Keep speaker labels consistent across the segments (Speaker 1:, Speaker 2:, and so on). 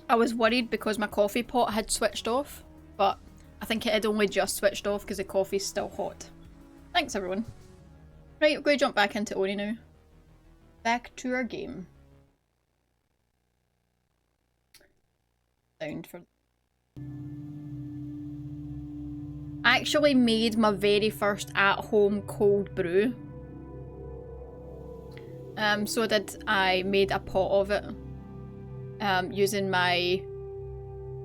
Speaker 1: I was worried because my coffee pot had switched off, but I think it had only just switched off because the coffee's still hot. Thanks everyone. Right, we're going to jump back into ONI now. Back to our game. Sound for... I actually made my very first at-home cold brew. So I made a pot of it. Using my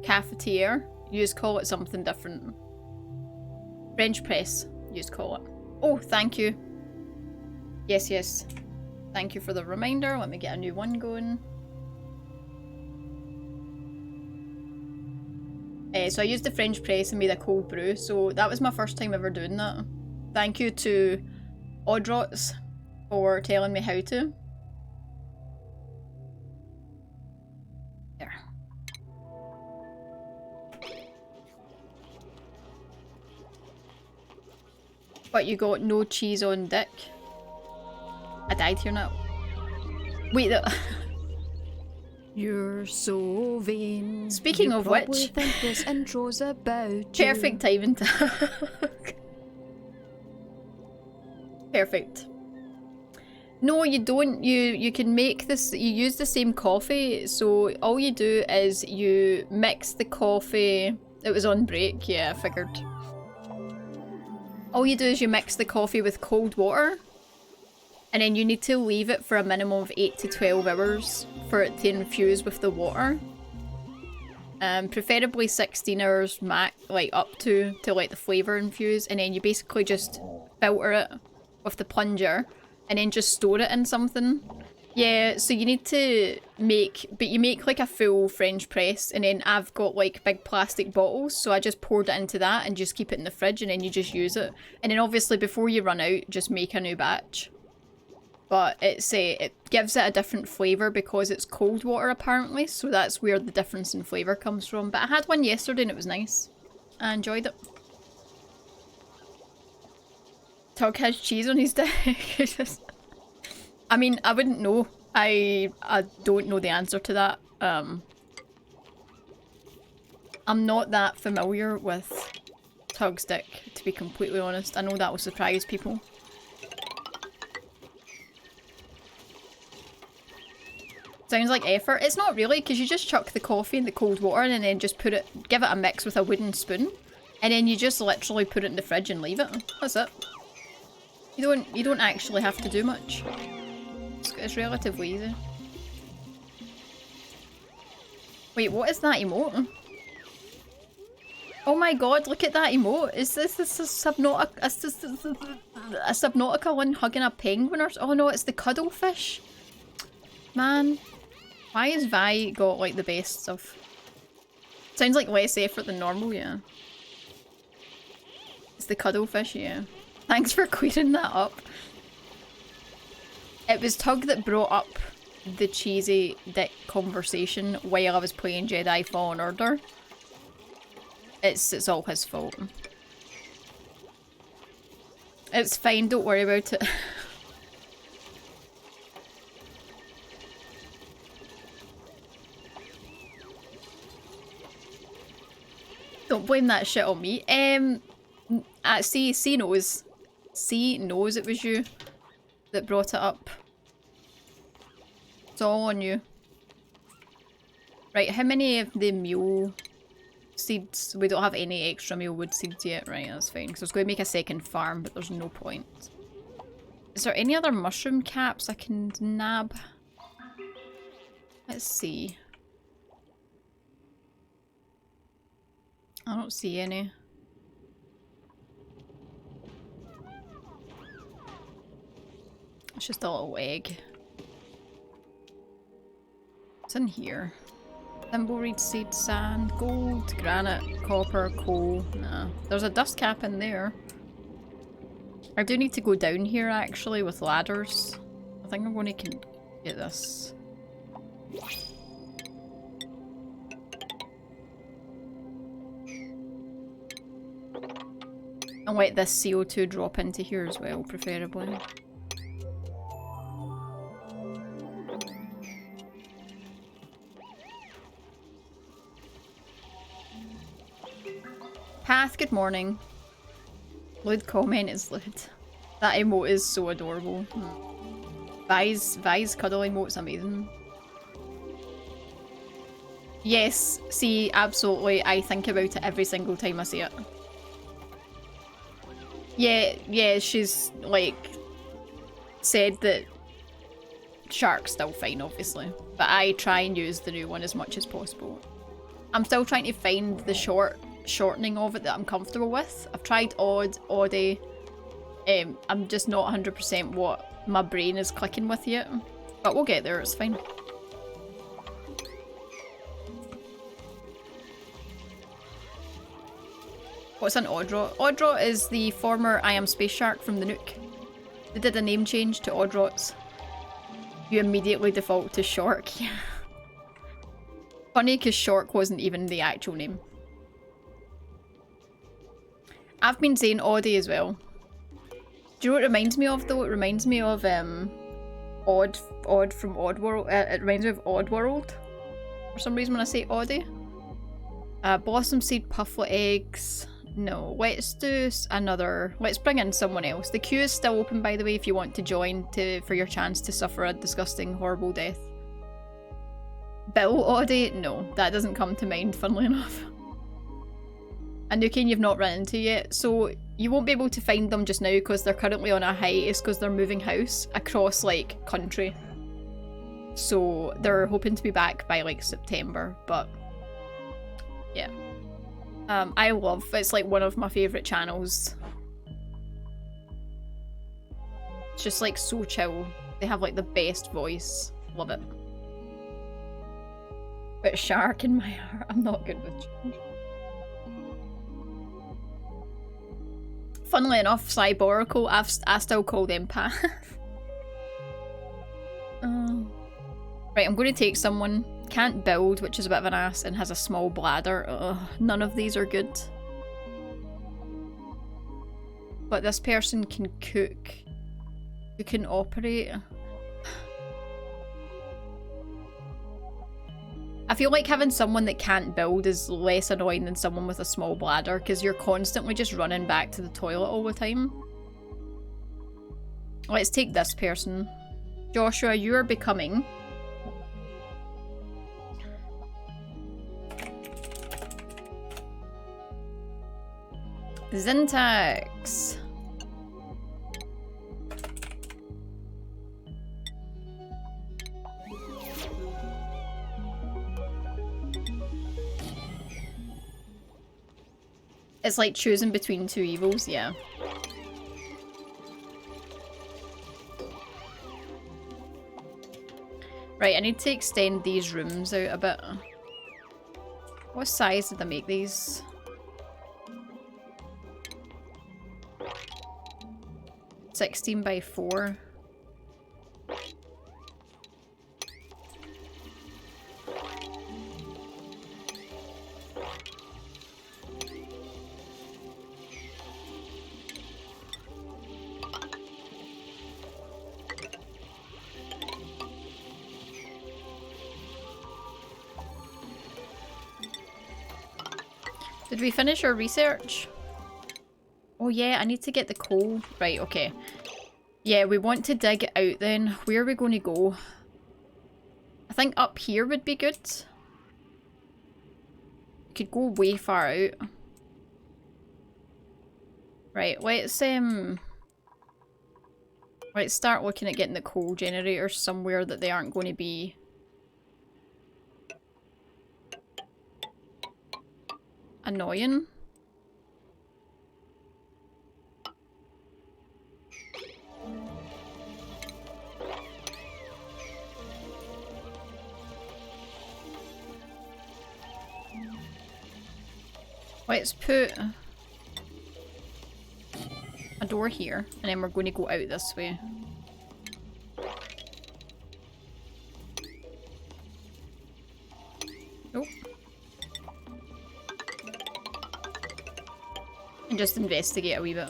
Speaker 1: cafetiere. You just call it something different. French press, you just call it. Oh, thank you. Yes, yes. Thank you for the reminder. Let me get a new one going. So I used the French press and made a cold brew. So that was my first time ever doing that. Thank you to Oddrots for telling me how to. There. But you got no cheese on dick. I died here now. Wait, the...
Speaker 2: You're so vain.
Speaker 1: Speaking of which,
Speaker 2: you think this intro's about
Speaker 1: perfect timing to perfect. No, you don't. You can make this. You use the same coffee. So all you do is you mix the coffee. It was on break. Yeah, I figured. All you do is you mix the coffee with cold water. And then you need to leave it for a minimum of 8 to 12 hours for it to infuse with the water. Preferably 16 hours max, like up to let the flavour infuse. And then you basically just filter it with the plunger and then just store it in something. Yeah, so you need to make, but you make like a full French press, and then I've got like big plastic bottles, so I just poured it into that and just keep it in the fridge, and then you just use it. And then obviously before you run out, just make a new batch. But it gives it a different flavour because it's cold water apparently, so that's where the difference in flavour comes from. But I had one yesterday and it was nice. I enjoyed it. Tug has cheese on his dick. I mean, I wouldn't know. I don't know the answer to that. I'm not that familiar with Tug's dick, to be completely honest. I know that will surprise people. Sounds like effort. It's not really, because you just chuck the coffee in the cold water and then just give it a mix with a wooden spoon, and then you just literally put it in the fridge and leave it. That's it. You don't actually have to do much. It's relatively easy. Wait, what is that emote? Oh my god, look at that emote. Is this a Subnautica one hugging a penguin or oh no, it's the cuddlefish. Man. Why has Vi got like the best stuff? Sounds like less effort than normal, yeah. It's the cuddlefish, yeah. Thanks for clearing that up. It was Tug that brought up the cheesy dick conversation while I was playing Jedi Fallen Order. It's all his fault. It's fine, don't worry about it. Don't blame that shit on me. C knows. C knows it was you that brought it up. It's all on you. Right, how many of the mule seeds? We don't have any extra mulewood seeds yet. Right, that's fine. Because I was going to make a second farm, but there's no point. Is there any other mushroom caps I can nab? Let's see. I don't see any. It's just a little egg. What's in here? Thimbleweed seed, sand, gold, granite, copper, coal. Nah. There's a dust cap in there. I do need to go down here actually with ladders. I think I'm going to get this. And let this CO2 drop into here as well, preferably. Kath, good morning. Lewd comment is lewd. That emote is so adorable. Vi's cuddle emote's amazing. Yes, see, absolutely. I think about it every single time I see it. Yeah, she's, like, said that Shark's still fine, obviously. But I try and use the new one as much as possible. I'm still trying to find the shortening of it that I'm comfortable with. I've tried Audi. I'm just not 100% what my brain is clicking with yet. But we'll get there, it's fine. What's an Oddrot? Oddrot is the former I Am Space Shark from the Nook. They did a name change to Oddrots. You immediately default to Shork. Funny because Shork wasn't even the actual name. I've been saying Audie as well. Do you know what it reminds me of though? It reminds me of Odd from Oddworld. It reminds me of Oddworld. For some reason when I say Audie. Blossom Seed Pufflet Eggs. No, let's do another. Let's bring in someone else. The queue is still open, by the way, if you want to join for your chance to suffer a disgusting, horrible death. Bill Audie? No, that doesn't come to mind, funnily enough. A Nukin you've not run into yet, so you won't be able to find them just now because they're currently on a hiatus because they're moving house across, like, country. So they're hoping to be back by, like, September, but yeah. I love, it's like one of my favourite channels. It's just like so chill. They have like the best voice. Love it. But Shark in my heart, I'm not good with change. Funnily enough, Cyborical, I still call them Path. Right, I'm going to take someone. Can't build, which is a bit of an ass, and has a small bladder. Ugh, none of these are good. But this person can cook. Who can operate. I feel like having someone that can't build is less annoying than someone with a small bladder, because you're constantly just running back to the toilet all the time. Let's take this person. Joshua, you are becoming... Zintax. It's like choosing between two evils, yeah. Right, I need to extend these rooms out a bit. What size did I make these? 16 by 4. Did we finish our research? Oh yeah, I need to get the coal. Right, okay. Yeah, we want to dig it out then. Where are we going to go? I think up here would be good. We could go way far out. Right, let's start looking at getting the coal generators somewhere that they aren't going to be annoying. Let's put a door here, and then we're going to go out this way. Nope. And just investigate a wee bit.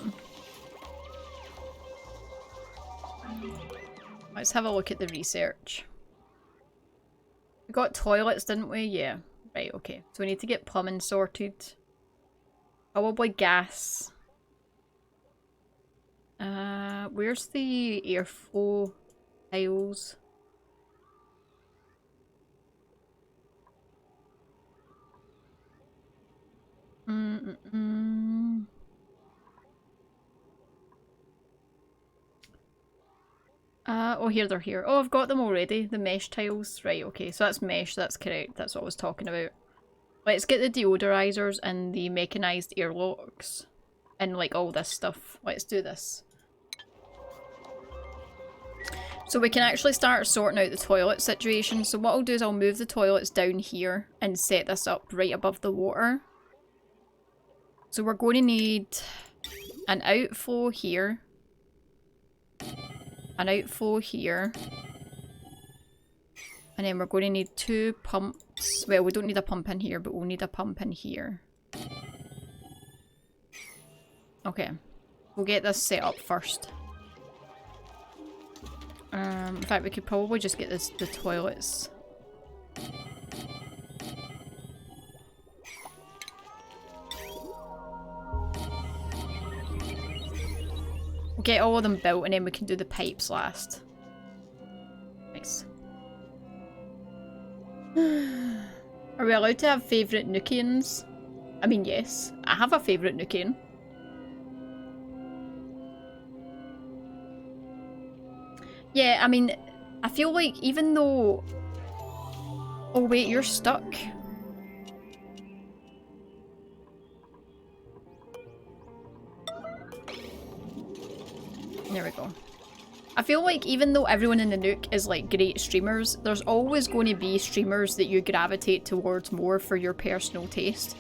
Speaker 1: Let's have a look at the research. We got toilets, didn't we? Yeah. Right, okay. So we need to get plumbing sorted. Probably gas. Where's the airflow tiles? Oh, here they're here. Oh, I've got them already. The mesh tiles. Right, okay. So that's mesh. That's correct. That's what I was talking about. Let's get the deodorizers and the mechanized airlocks. And, like, all this stuff. Let's do this. So we can actually start sorting out the toilet situation. So what I'll do is I'll move the toilets down here and set this up right above the water. So we're going to need an outflow here. An outflow here. And then we're going to need 2 pumps. Well, we don't need a pump in here, but we'll need a pump in here. Okay. We'll get this set up first. In fact, we could probably just get the toilets. We'll get all of them built and then we can do the pipes last. Nice. Are we allowed to have favourite Nukians? I mean, yes. I have a favourite Nukian. Yeah, I mean, I feel like even though... Oh wait, you're stuck. There we go. I feel like even though everyone in the Nook is like great streamers, there's always going to be streamers that you gravitate towards more for your personal taste.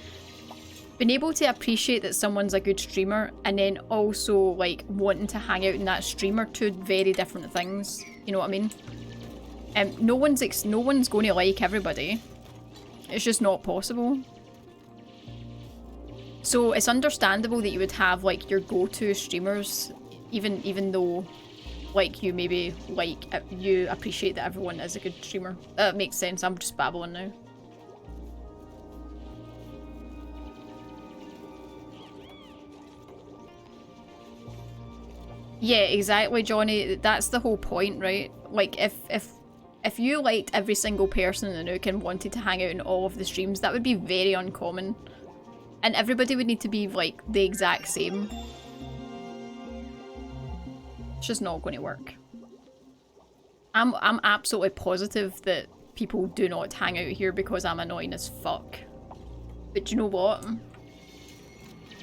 Speaker 1: Being able to appreciate that someone's a good streamer and then also like wanting to hang out in that stream are two very different things. You know what I mean? No one's going to like everybody. It's just not possible. So it's understandable that you would have like your go-to streamers, even though like you maybe like you appreciate that everyone is a good streamer. That makes sense. I'm just babbling now. Yeah, exactly, Johnny. That's the whole point, right? Like, if you liked every single person in the Nook and wanted to hang out in all of the streams, that would be very uncommon. And everybody would need to be, like, the exact same. It's just not going to work. I'm absolutely positive that people do not hang out here because I'm annoying as fuck. But you know what?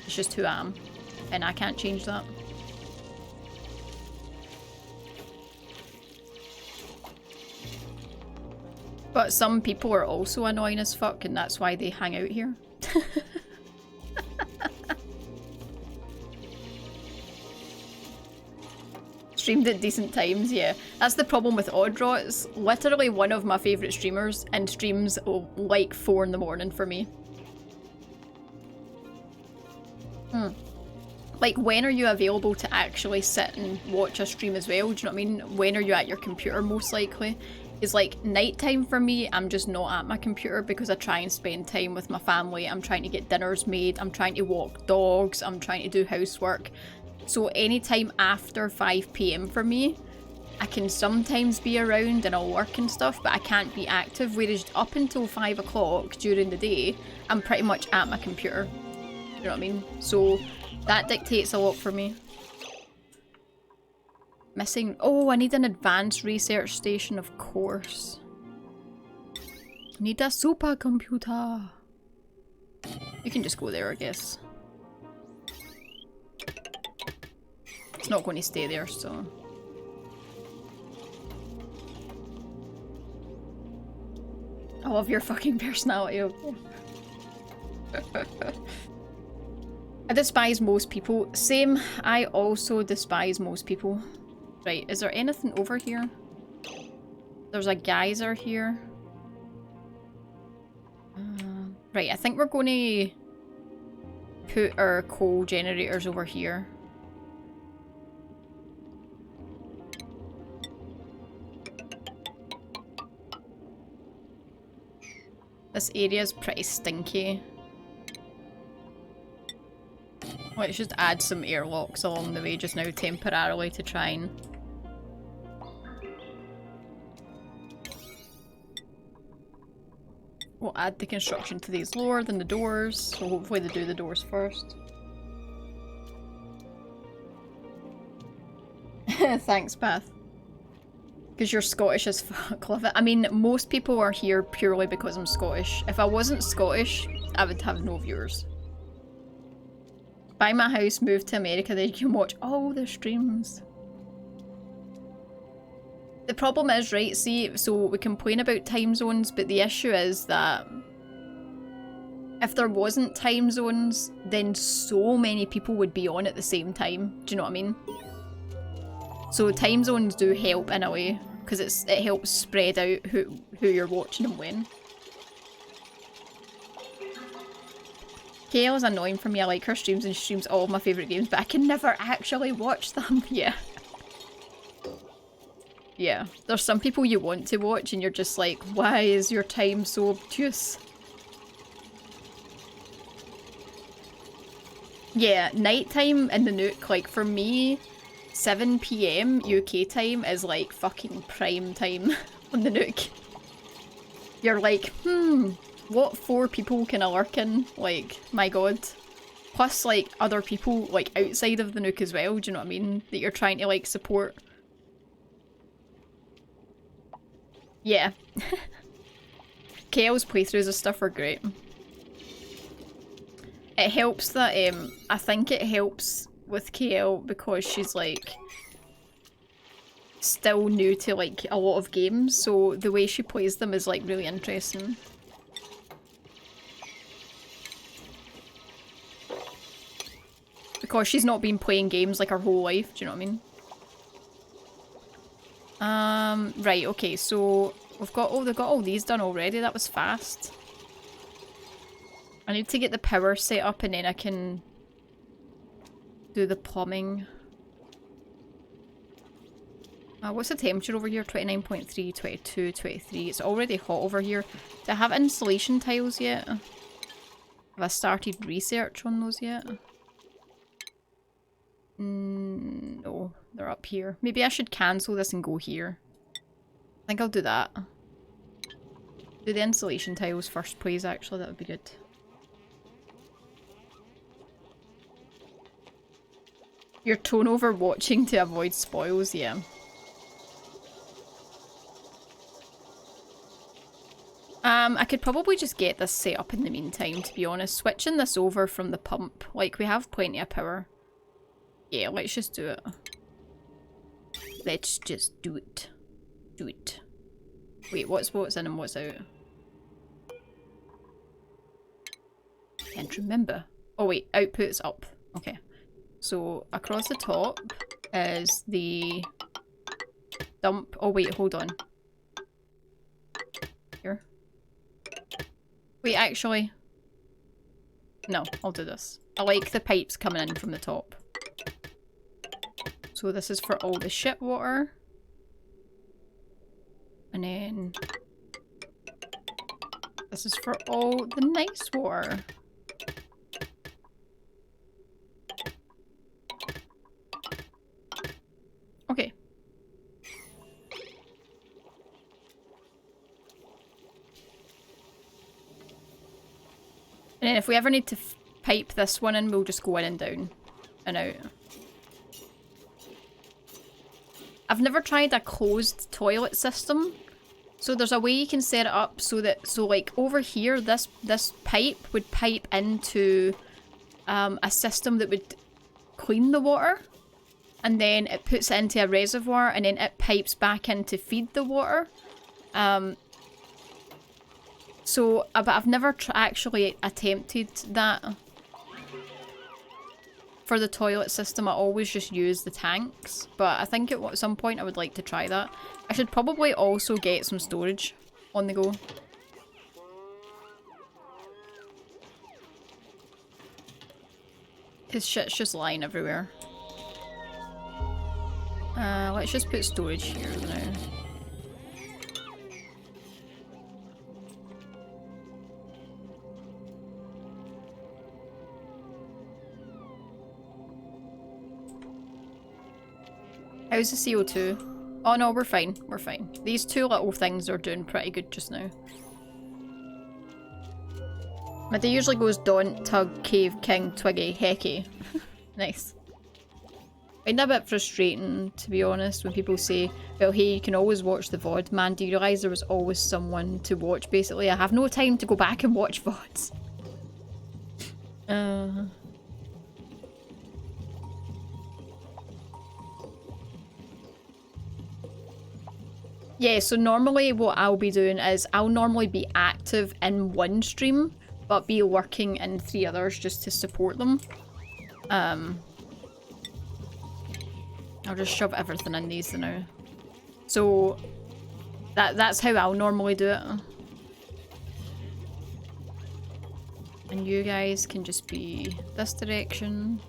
Speaker 1: It's just who I am. And I can't change that. But some people are also annoying as fuck, and that's why they hang out here. Streamed at decent times, yeah. That's the problem with Oddrot. It's literally one of my favourite streamers, and streams like 4 in the morning for me. Like, when are you available to actually sit and watch a stream as well? Do you know what I mean? When are you at your computer, most likely? Is like nighttime for me. I'm just not at my computer because I try and spend time with my family. I'm trying to get dinners made. I'm trying to walk dogs. I'm trying to do housework. So anytime after 5 PM for me, I can sometimes be around and I'll work and stuff, but I can't be active. Whereas up until 5 o'clock during the day, I'm pretty much at my computer. You know what I mean? So that dictates a lot for me. Missing. Oh, I need an advanced research station, of course. Need a supercomputer. You can just go there, I guess. It's not going to stay there, so. I love your fucking personality. I despise most people. Same, I also despise most people. Right, is there anything over here? There's a geyser here. Right, I think we're going to put our coal generators over here. This area is pretty stinky. Let's just add some airlocks along the way just now temporarily to try and... We'll add the construction to these lower than the doors, so hopefully they do the doors first. Thanks, Beth. Because you're Scottish as fuck, love it. I mean, most people are here purely because I'm Scottish. If I wasn't Scottish, I would have no viewers. Buy my house, move to America, then you can watch all the streams. The problem is, right, see, so we complain about time zones, but the issue is that if there wasn't time zones, then so many people would be on at the same time. Do you know what I mean? So time zones do help in a way, because it helps spread out who you're watching and when. KL is annoying for me. I like her streams and she streams all of my favourite games, but I can never actually watch them. Yeah. Yeah. There's some people you want to watch and you're just like, why is your time so obtuse? Yeah, nighttime in the Nook, like for me, 7 PM UK time is like fucking prime time on the Nook. You're like, what 4 people can I lurk in? Like, my god. Plus, like, other people, like, outside of the Nook as well, do you know what I mean? That you're trying to, like, support. Yeah. KL's playthroughs of stuff are great. It helps that, I think it helps with KL because she's, like, still new to, like, a lot of games, so the way she plays them is, like, really interesting. Because she's not been playing games, like, her whole life, do you know what I mean? Right, okay, so they've got all these done already, that was fast. I need to get the power set up and then I can do the plumbing. What's the temperature over here? 29.3, 22, 23. It's already hot over here. Do I have insulation tiles yet? Have I started research on those yet? No, they're up here. Maybe I should cancel this and go here. I think I'll do that. Do the insulation tiles first, please, actually. That would be good. Your tone over watching to avoid spoils, yeah. I could probably just get this set up in the meantime, to be honest. Switching this over from the pump. Like, we have plenty of power. Yeah, let's just do it. Let's just do it. Do it. Wait, what's in and what's out? Can't remember. Oh wait, output's up. Okay. So, across the top is the dump. Oh wait, hold on. Here. Wait, actually. No, I'll do this. I like the pipes coming in from the top. So this is for all the shit water. And then this is for all the nice water. Okay. And then if we ever need to pipe this one in, we'll just go in and down and out. I've never tried a closed toilet system. So there's a way you can set it up so that, like over here, this pipe would pipe into a system that would clean the water. And then it puts it into a reservoir and then it pipes back in to feed the water. But I've never actually attempted that. For the toilet system, I always just use the tanks, but I think at some point I would like to try that. I should probably also get some storage on the go. Because shit's just lying everywhere. Let's just put storage here now. How's the CO2? Oh no, we're fine. We're fine. These two little things are doing pretty good just now. My day usually goes Daunt, Tug, Cave, King, Twiggy, Hecky. Nice. I find it a bit frustrating, to be honest, when people say, well, hey, you can always watch the VOD. Man, do you realise there was always someone to watch, basically? I have no time to go back and watch VODs. Yeah, so normally what I'll be doing is I'll normally be active in one stream, but be lurking in 3 others just to support them. I'll just shove everything in these now. So that's how I'll normally do it. And you guys can just be this direction.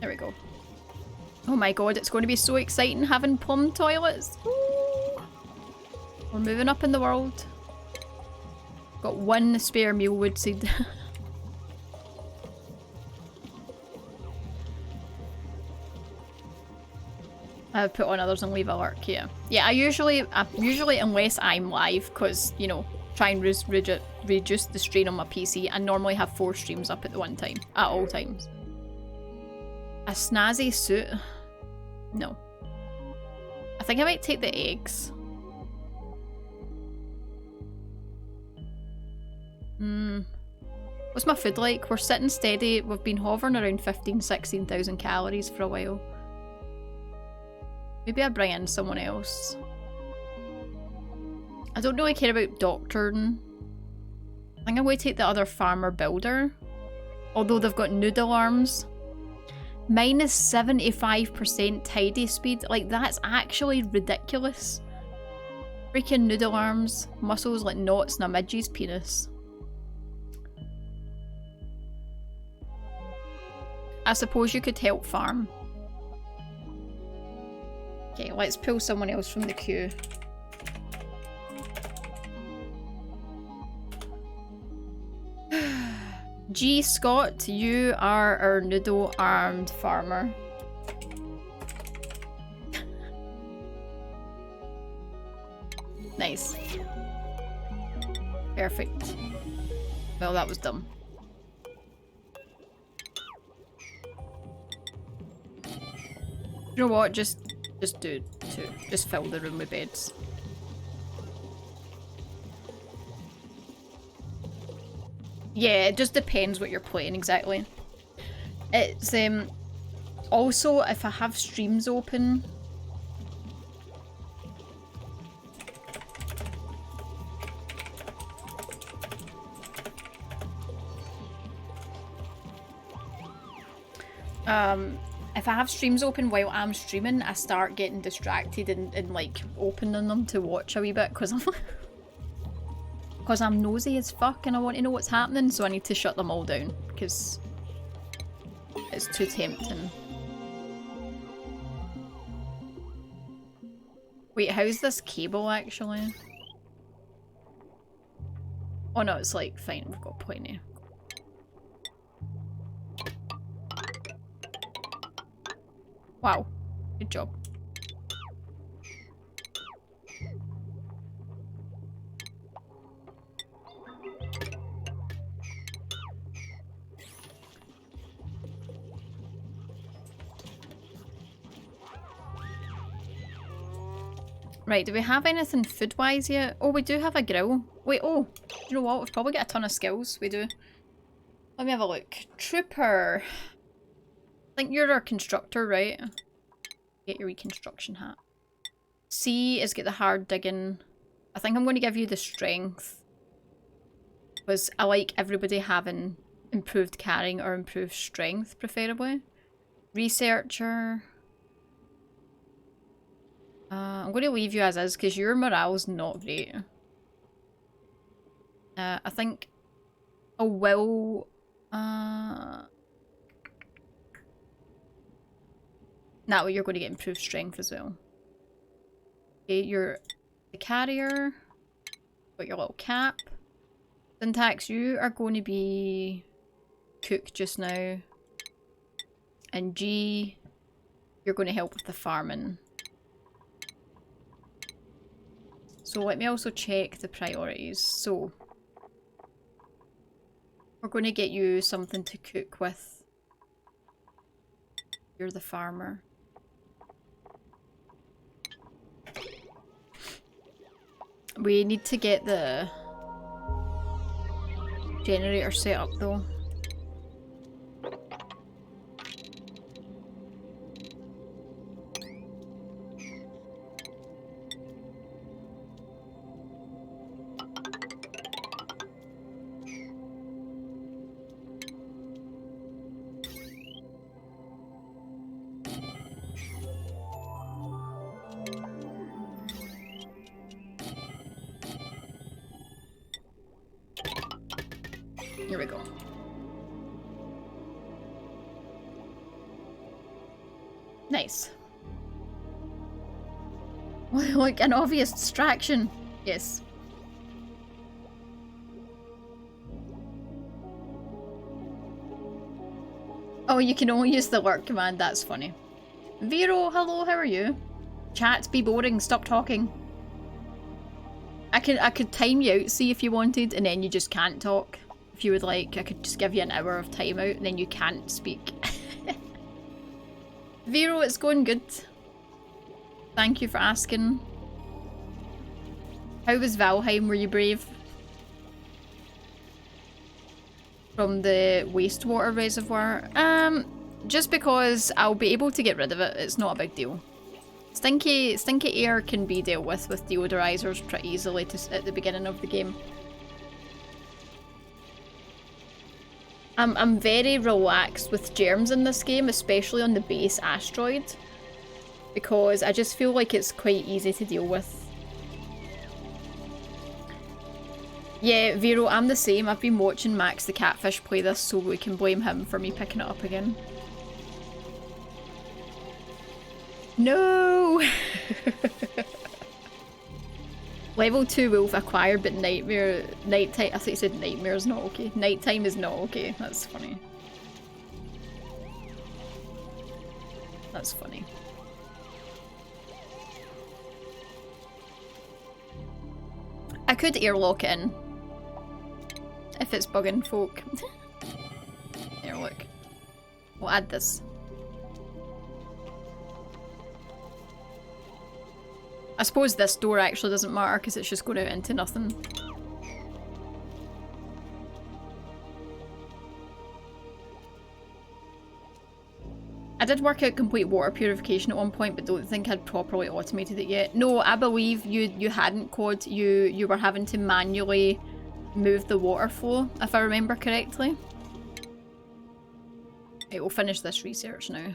Speaker 1: There we go. Oh my god, it's going to be so exciting having plum toilets. Ooh. We're moving up in the world. Got 1 spare meal wood seed. I put on others and leave a lurk, yeah. Yeah, I usually unless I'm live, because, you know, try and reduce the strain on my PC, I normally have 4 streams up at the one time, at all times. A snazzy suit? No. I think I might take the eggs. What's my food like? We're sitting steady, we've been hovering around 16,000 calories for a while. Maybe I bring in someone else. I don't really care about doctoring. I think I'm going to take the other farmer builder. Although they've got noodle arms. Minus 75% tidy speed. Like, that's actually ridiculous. Freaking noodle arms. Muscles like knots in a midgie's penis. I suppose you could help farm. Okay, let's pull someone else from the queue. G. Scott, you are our noodle-armed farmer. Nice. Perfect. Well, that was dumb. You know what? Just do 2. Just fill the room with beds. Yeah, it just depends what you're playing exactly. It's also if I have streams open. If I have streams open while I'm streaming, I start getting distracted and like opening them to watch a wee bit because I'm nosy as fuck and I want to know what's happening, so I need to shut them all down because it's too tempting. Wait, how's this cable actually? Oh no, it's like fine, we've got plenty. Wow, good job. Right, do we have anything food-wise yet? Oh, we do have a grill. Wait, oh, you know what? We've probably got a ton of skills. We do. Let me have a look. Trooper. I think you're our constructor, right? Get your reconstruction hat. C is get the hard digging. I think I'm going to give you the strength. Because I like everybody having improved carrying or improved strength, preferably. Researcher. I'm going to leave you as is because your morale's not great. I think I will... That way you're going to get improved strength as well. Okay, you're the carrier. Got your little cap. Syntax, you are going to be cook just now. And G, you're going to help with the farming. So let me also check the priorities. So we're going to get you something to cook with. You're the farmer. We need to get the generator set up though. Here we go. Nice. Like an obvious distraction. Yes. Oh, you can only use the lurk command. That's funny. Vero, hello, how are you? Chat, be boring, stop talking. I could time you out, see if you wanted, and then you just can't talk. If you would like, I could just give you an hour of timeout, and then you can't speak. Vero, it's going good. Thank you for asking. How was Valheim? Were you brave? From the wastewater reservoir? Just because I'll be able to get rid of it, it's not a big deal. Stinky air can be dealt with deodorizers pretty easily at the beginning of the game. I'm very relaxed with germs in this game, especially on the base asteroid, because I just feel like it's quite easy to deal with. Yeah, Vero, I'm the same. I've been watching Max the Catfish play this, so we can blame him for me picking it up again. No! Level 2 wolf acquired, but nighttime. I thought you said nightmare's not okay. Nighttime is not okay. That's funny. That's funny. I could airlock it in. If it's bugging folk. Here, look. We'll add this. I suppose this door actually doesn't matter because it's just going out into nothing. I did work out complete water purification at one point, but don't think I'd properly automated it yet. No, I believe you hadn't, Cod. You were having to manually move the water flow, if I remember correctly. Right, we'll finish this research now.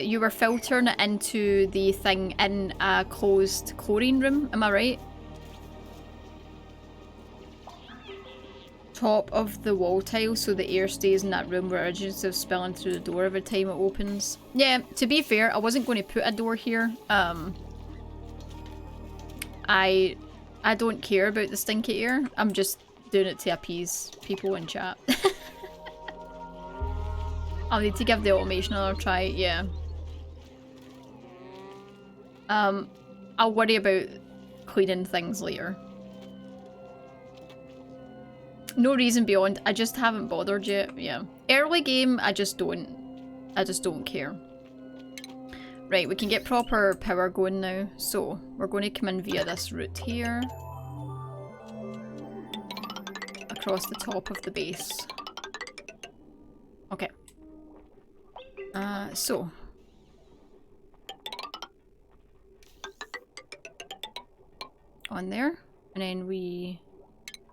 Speaker 1: You were filtering it into the thing in a closed chlorine room, am I right? Top of the wall tile so the air stays in that room where it originates of spilling through the door every time it opens. Yeah, to be fair, I wasn't going to put a door here. I don't care about the stinky air. I'm just doing it to appease people in chat. I'll need to give the automation another try, yeah. I'll worry about cleaning things later. No reason beyond, I just haven't bothered yet, yeah. Early game, I just don't care. Right, we can get proper power going now. So, we're going to come in via this route here. Across the top of the base. Okay. So. On there. And then we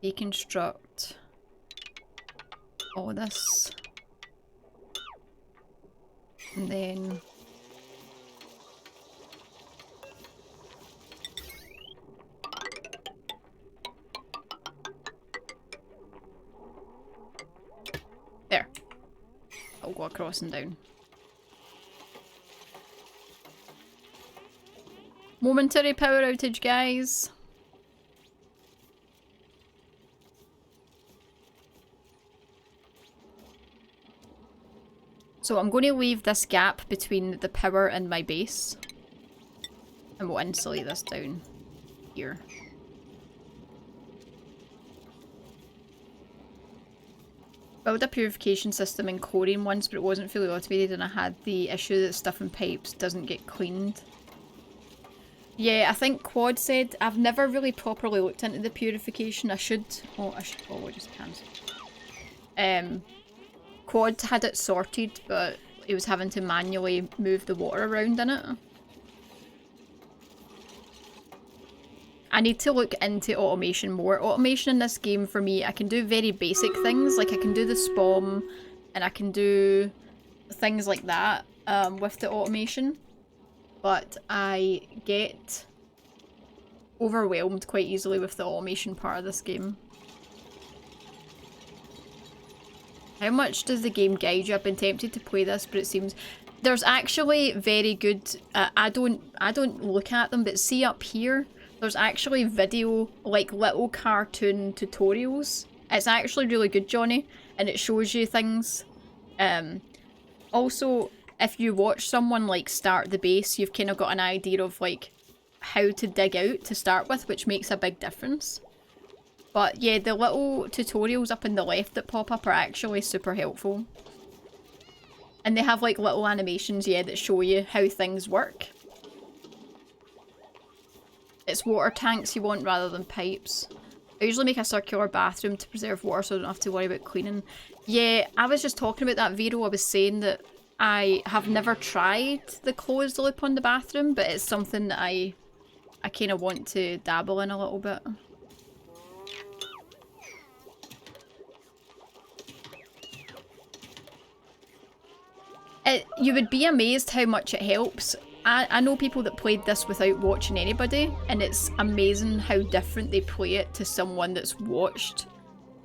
Speaker 1: deconstruct all this. And then there. I'll go across and down. Momentary power outage, guys. So I'm going to leave this gap between the power and my base. And we'll insulate this down here. Built a purification system in chlorine once, but it wasn't fully automated and I had the issue that stuff in pipes doesn't get cleaned. Yeah, I think Quad said, I've never really properly looked into the purification. I should probably just cancel. Quad had it sorted, but he was having to manually move the water around in it. I need to look into automation more. Automation in this game for me, I can do very basic things, like I can do the SPOM and I can do things like that with the automation. But I get overwhelmed quite easily with the automation part of this game. How much does the game guide you? I've been tempted to play this, but it seems there's actually very good. I don't look at them, but see up here, there's actually video, like little cartoon tutorials. It's actually really good, Johnny, and it shows you things. Also, if you watch someone like start the base, you've kind of got an idea of like how to dig out to start with, which makes a big difference. But yeah, the little tutorials up in the left that pop up are actually super helpful. And they have like little animations, yeah, that show you how things work. It's water tanks you want rather than pipes. I usually make a circular bathroom to preserve water so I don't have to worry about cleaning. Yeah, I was just talking about that, Vero. I was saying that I have never tried the closed loop on the bathroom, but it's something that I kind of want to dabble in a little bit. You would be amazed how much it helps. I know people that played this without watching anybody, and it's amazing how different they play it to someone that's watched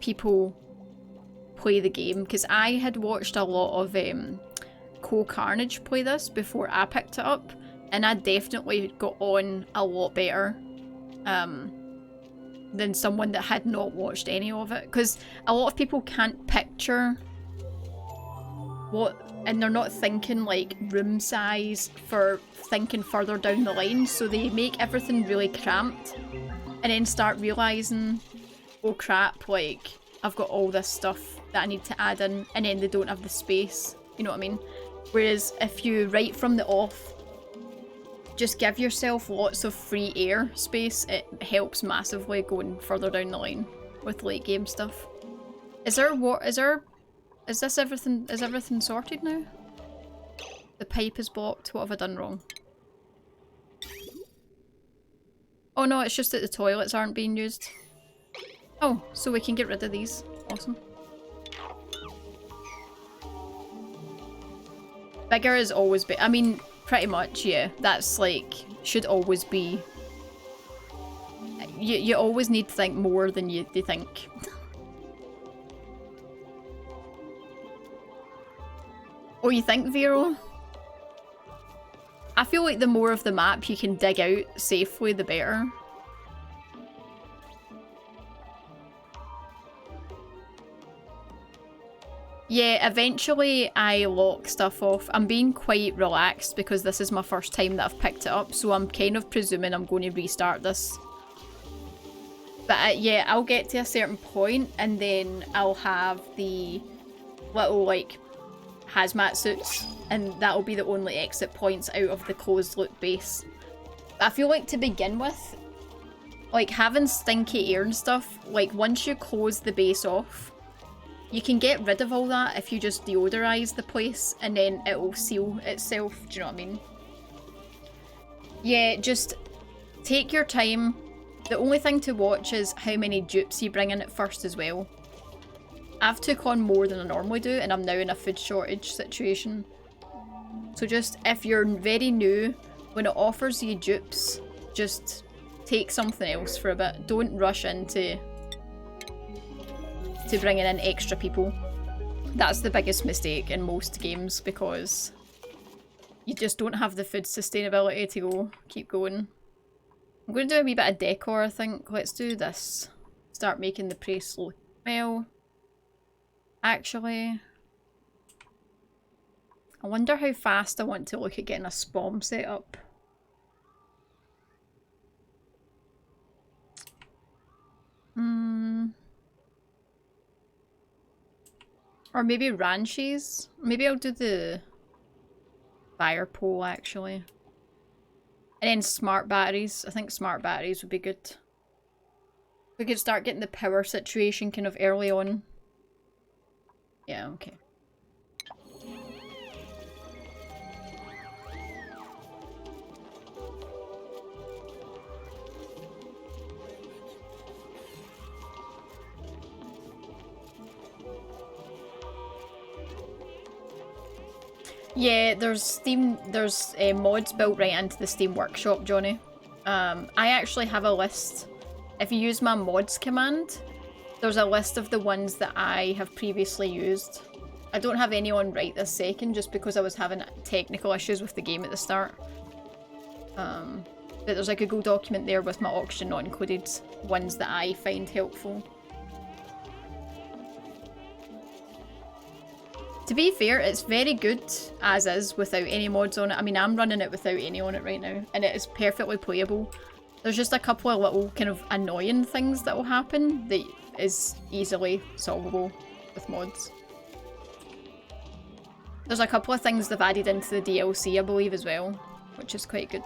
Speaker 1: people play the game. Because I had watched a lot of Carnage play this before I picked it up, and I definitely got on a lot better than someone that had not watched any of it. Because a lot of people can't picture what, and they're not thinking like room size for thinking further down the line, so they make everything really cramped and then start realising, oh crap, like I've got all this stuff that I need to add in, and then they don't have the space, you know what I mean? Whereas if you, right from the off, just give yourself lots of free air space, it helps massively going further down the line with late game stuff. Is this everything? Is everything sorted now? The pipe is blocked. What have I done wrong? Oh no, it's just that the toilets aren't being used. Oh, so we can get rid of these. Awesome. Bigger is always I mean, pretty much, yeah. That's like, should always be. You always need to think more than you think. Oh, you think, Vero? I feel like the more of the map you can dig out safely, the better. Yeah, eventually I lock stuff off. I'm being quite relaxed because this is my first time that I've picked it up, so I'm kind of presuming I'm going to restart this. But yeah, I'll get to a certain point and then I'll have the little like hazmat suits, and that'll be the only exit points out of the closed loop base. But I feel like to begin with, like having stinky air and stuff, like once you close the base off, you can get rid of all that if you just deodorize the place and then it'll seal itself, do you know what I mean? Yeah, just take your time. The only thing to watch is how many dupes you bring in at first as well. I've took on more than I normally do, and I'm now in a food shortage situation. So just, if you're very new, when it offers you dupes, just take something else for a bit. Don't rush into bringing in extra people. That's the biggest mistake in most games, because you just don't have the food sustainability to keep going. I'm going to do a wee bit of decor, I think. Let's do this. Start making the prey slow. Well, actually, I wonder how fast I want to look at getting a spawn set up. Or maybe ranches. Maybe I'll do the fire pole actually. And then smart batteries. I think smart batteries would be good. We could start getting the power situation kind of early on. Yeah, okay. Yeah, there's mods built right into the Steam Workshop, Johnny. I actually have a list. If you use my mods command, there's a list of the ones that I have previously used. I don't have any on right this second just because I was having technical issues with the game at the start. But there's a Google document there with my oxygen not included ones that I find helpful. To be fair, it's very good as is without any mods on it. I mean, I'm running it without any on it right now, and it is perfectly playable. There's just a couple of little kind of annoying things that will happen that is easily solvable with mods. There's a couple of things they've added into the DLC, I believe, as well, which is quite good.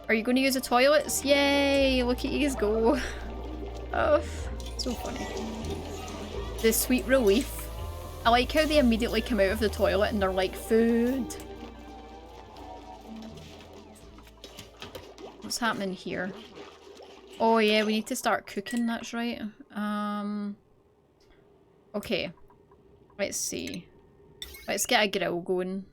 Speaker 1: Are you going to use the toilets? Yay! Look at yous go. Oh, so funny. The sweet relief. I like how they immediately come out of the toilet and they're like, food. What's happening here? Oh yeah, we need to start cooking, that's right. Okay. Let's see. Let's get a grill going.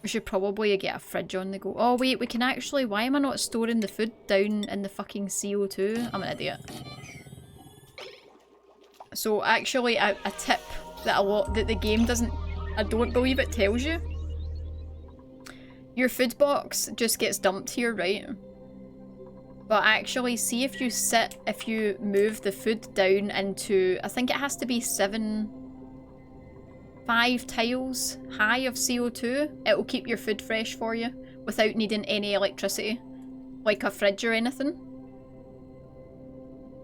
Speaker 1: We should probably get a fridge on the go. Oh wait, we can actually... Why am I not storing the food down in the fucking CO2? I'm an idiot. So actually, a tip that that the game doesn't... I don't believe it tells you. Your food box just gets dumped here, right? But actually, see if you move the food down into... I think it has to be 5 tiles high of CO2, it will keep your food fresh for you without needing any electricity, like a fridge or anything.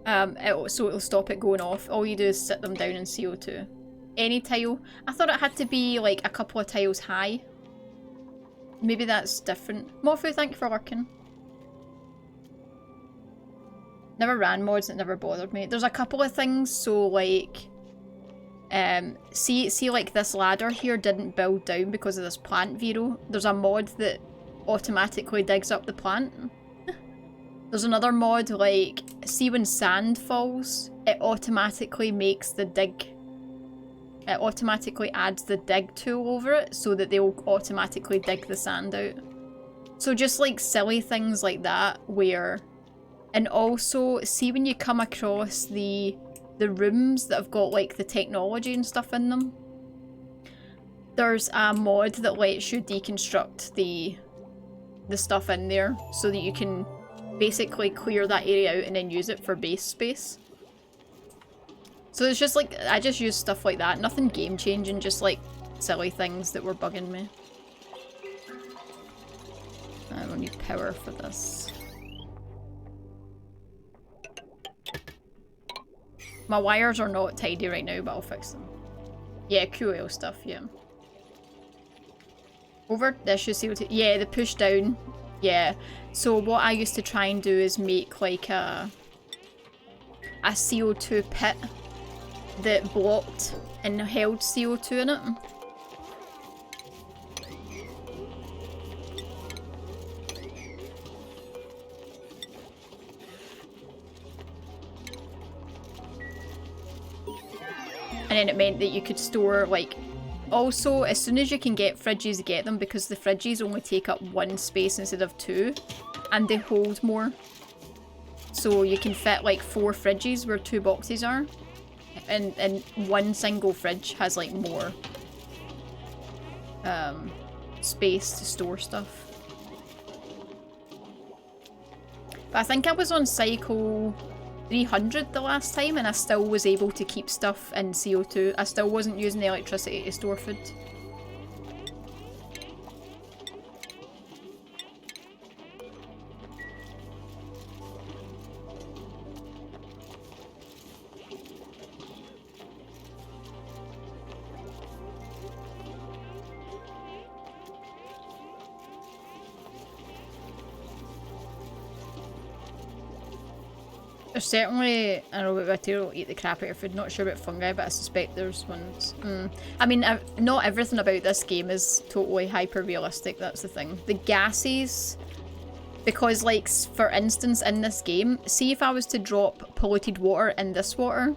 Speaker 1: So it'll stop it going off. All you do is sit them down in CO2. Any tile. I thought it had to be like a couple of tiles high. Maybe that's different. Mofu, thank you for lurking. Never ran mods, it never bothered me. There's a couple of things, so like... see like this ladder here didn't build down because of this plant vero. There's a mod that automatically digs up the plant. There's another mod like, see when sand falls, it automatically makes the dig. It automatically adds the dig tool over it so that they'll automatically dig the sand out. So just like silly things like that where... And also, see when you come across the rooms that have got like the technology and stuff in them. There's a mod that lets you deconstruct the stuff in there so that you can basically clear that area out and then use it for base space. So it's just like, I just use stuff like that, nothing game changing, just like silly things that were bugging me. I will need power for this. My wires are not tidy right now, but I'll fix them. Yeah, QL stuff, yeah. Over this, you see what... Yeah, the push down. Yeah. So what I used to try and do is make like a CO2 pit that blocked and held CO2 in it. And then it meant that you could store, like... Also, as soon as you can get fridges, get them, because the fridges only take up 1 space instead of 2. And they hold more. So you can fit, like, 4 fridges where 2 boxes are. And 1 single fridge has, like, more... space to store stuff. But I think I was on cycle 300 the last time, and I still was able to keep stuff in CO2. I still wasn't using the electricity to store food. There's certainly an aerobic bacteria will eat the crap out of your food. Not sure about fungi, but I suspect there's ones. I mean, not everything about this game is totally hyper-realistic, that's the thing. The gases, because like, for instance, in this game, see if I was to drop polluted water in this water,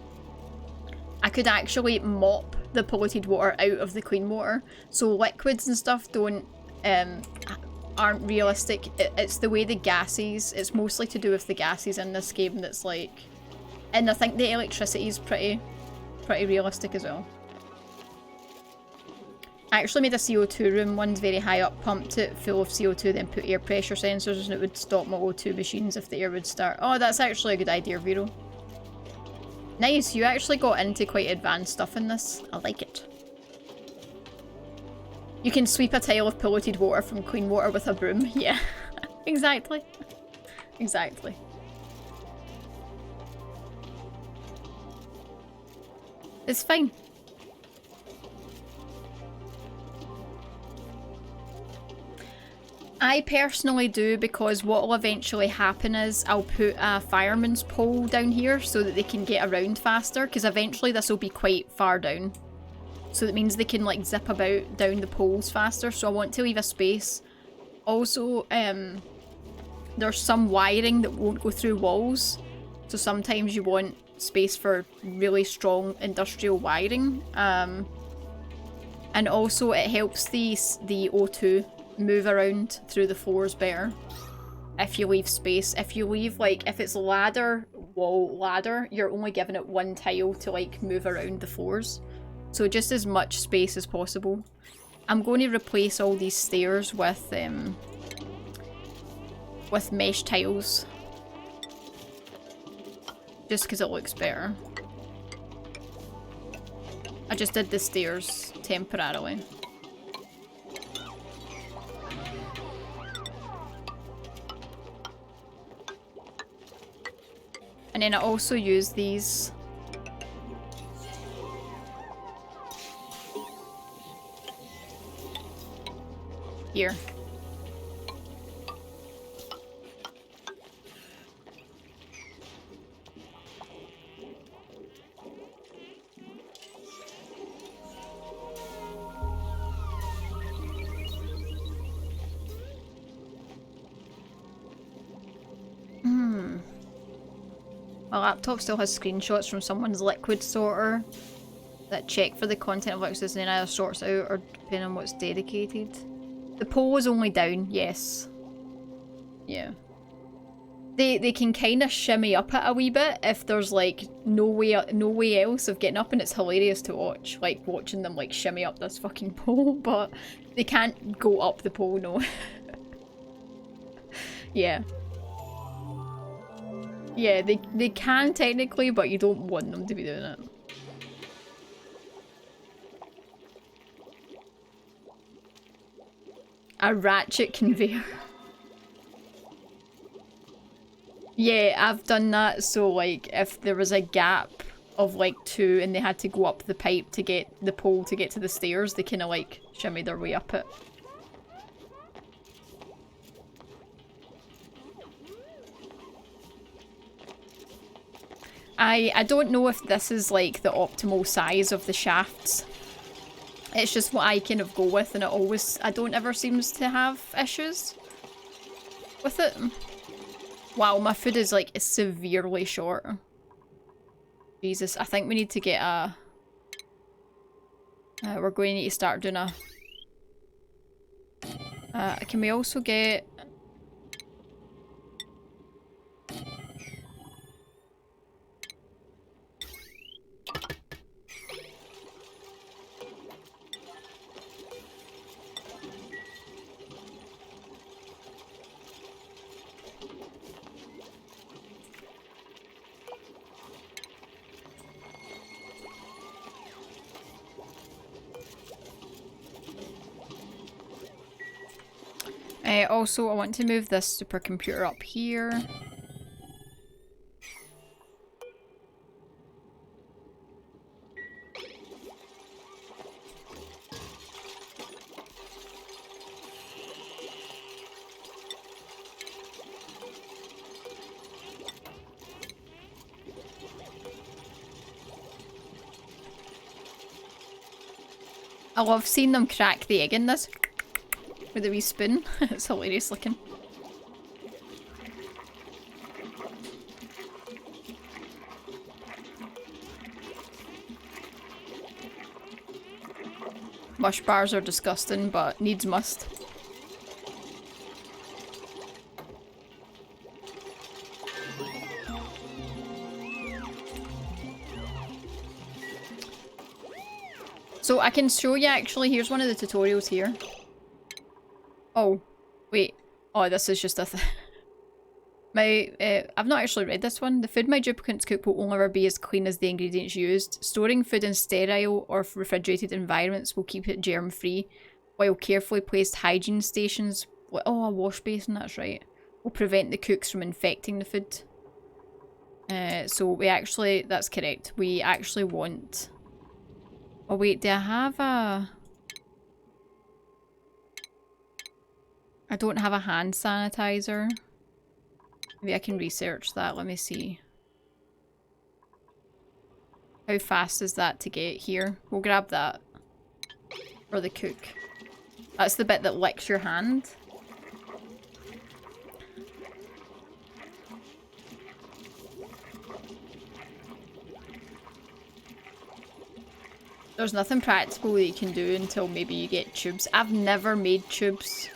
Speaker 1: I could actually mop the polluted water out of the clean water. So liquids and stuff aren't realistic. It's the way the gases, it's mostly to do with the gases in this game that's like, and I think the electricity is pretty realistic as well. I actually made a CO2 room, one's very high up, pumped it full of CO2, then put air pressure sensors and it would stop my O2 machines if the air would start. Oh, that's actually a good idea, Vero. Nice, you actually got into quite advanced stuff in this. I like it. You can sweep a tile of polluted water from clean water with a broom. Yeah, exactly. Exactly. It's fine. I personally do, because what will eventually happen is I'll put a fireman's pole down here so that they can get around faster, because eventually this will be quite far down. So that means they can like zip about down the poles faster, so I want to leave a space. Also, there's some wiring that won't go through walls, so sometimes you want space for really strong industrial wiring. And also it helps the O2 move around through the floors better if you leave space. If you leave, like, if it's ladder, wall, ladder, you're only giving it one tile to like move around the floors. So just as much space as possible. I'm going to replace all these stairs with mesh tiles. Just because it looks better. I just did the stairs temporarily. And then I also use these here. My laptop still has screenshots from someone's liquid sorter that check for the content of liquids and then either sorts out or depending on what's dedicated. The pole is only down, yes. Yeah. They can kind of shimmy up it a wee bit if there's like no way else of getting up, and it's hilarious to watch, like watching them like shimmy up this fucking pole, but they can't go up the pole, no. Yeah. Yeah, they can technically, but you don't want them to be doing it. A ratchet conveyor. Yeah, I've done that, so like if there was a gap of like 2 and they had to go up the pipe to get the pole to get to the stairs, they kind of like shimmy their way up it. I don't know if this is like the optimal size of the shafts. It's just what I kind of go with, and I don't ever seems to have issues with it. Wow, my food is like severely short. Jesus, I think we need to get a... we're going to need to start doing a... can we also get... Also, I want to move this supercomputer up here. I love seeing them crack the egg in this with a wee spoon. It's hilarious looking. Mush bars are disgusting, but needs must. So I can show you actually, here's one of the tutorials here. Oh, wait. Oh, this is just a I've not actually read this one. The food my duplicants cook will only ever be as clean as the ingredients used. Storing food in sterile or refrigerated environments will keep it germ-free, while carefully placed hygiene stations, oh, a wash basin, that's right, will prevent the cooks from infecting the food. So we actually, that's correct. We actually want... Oh wait, do I have a... I don't have a hand sanitizer. Maybe I can research that. Let me see. How fast is that to get here? We'll grab that. For the cook. That's the bit that licks your hand. There's nothing practical that you can do until maybe you get tubes. I've never made tubes.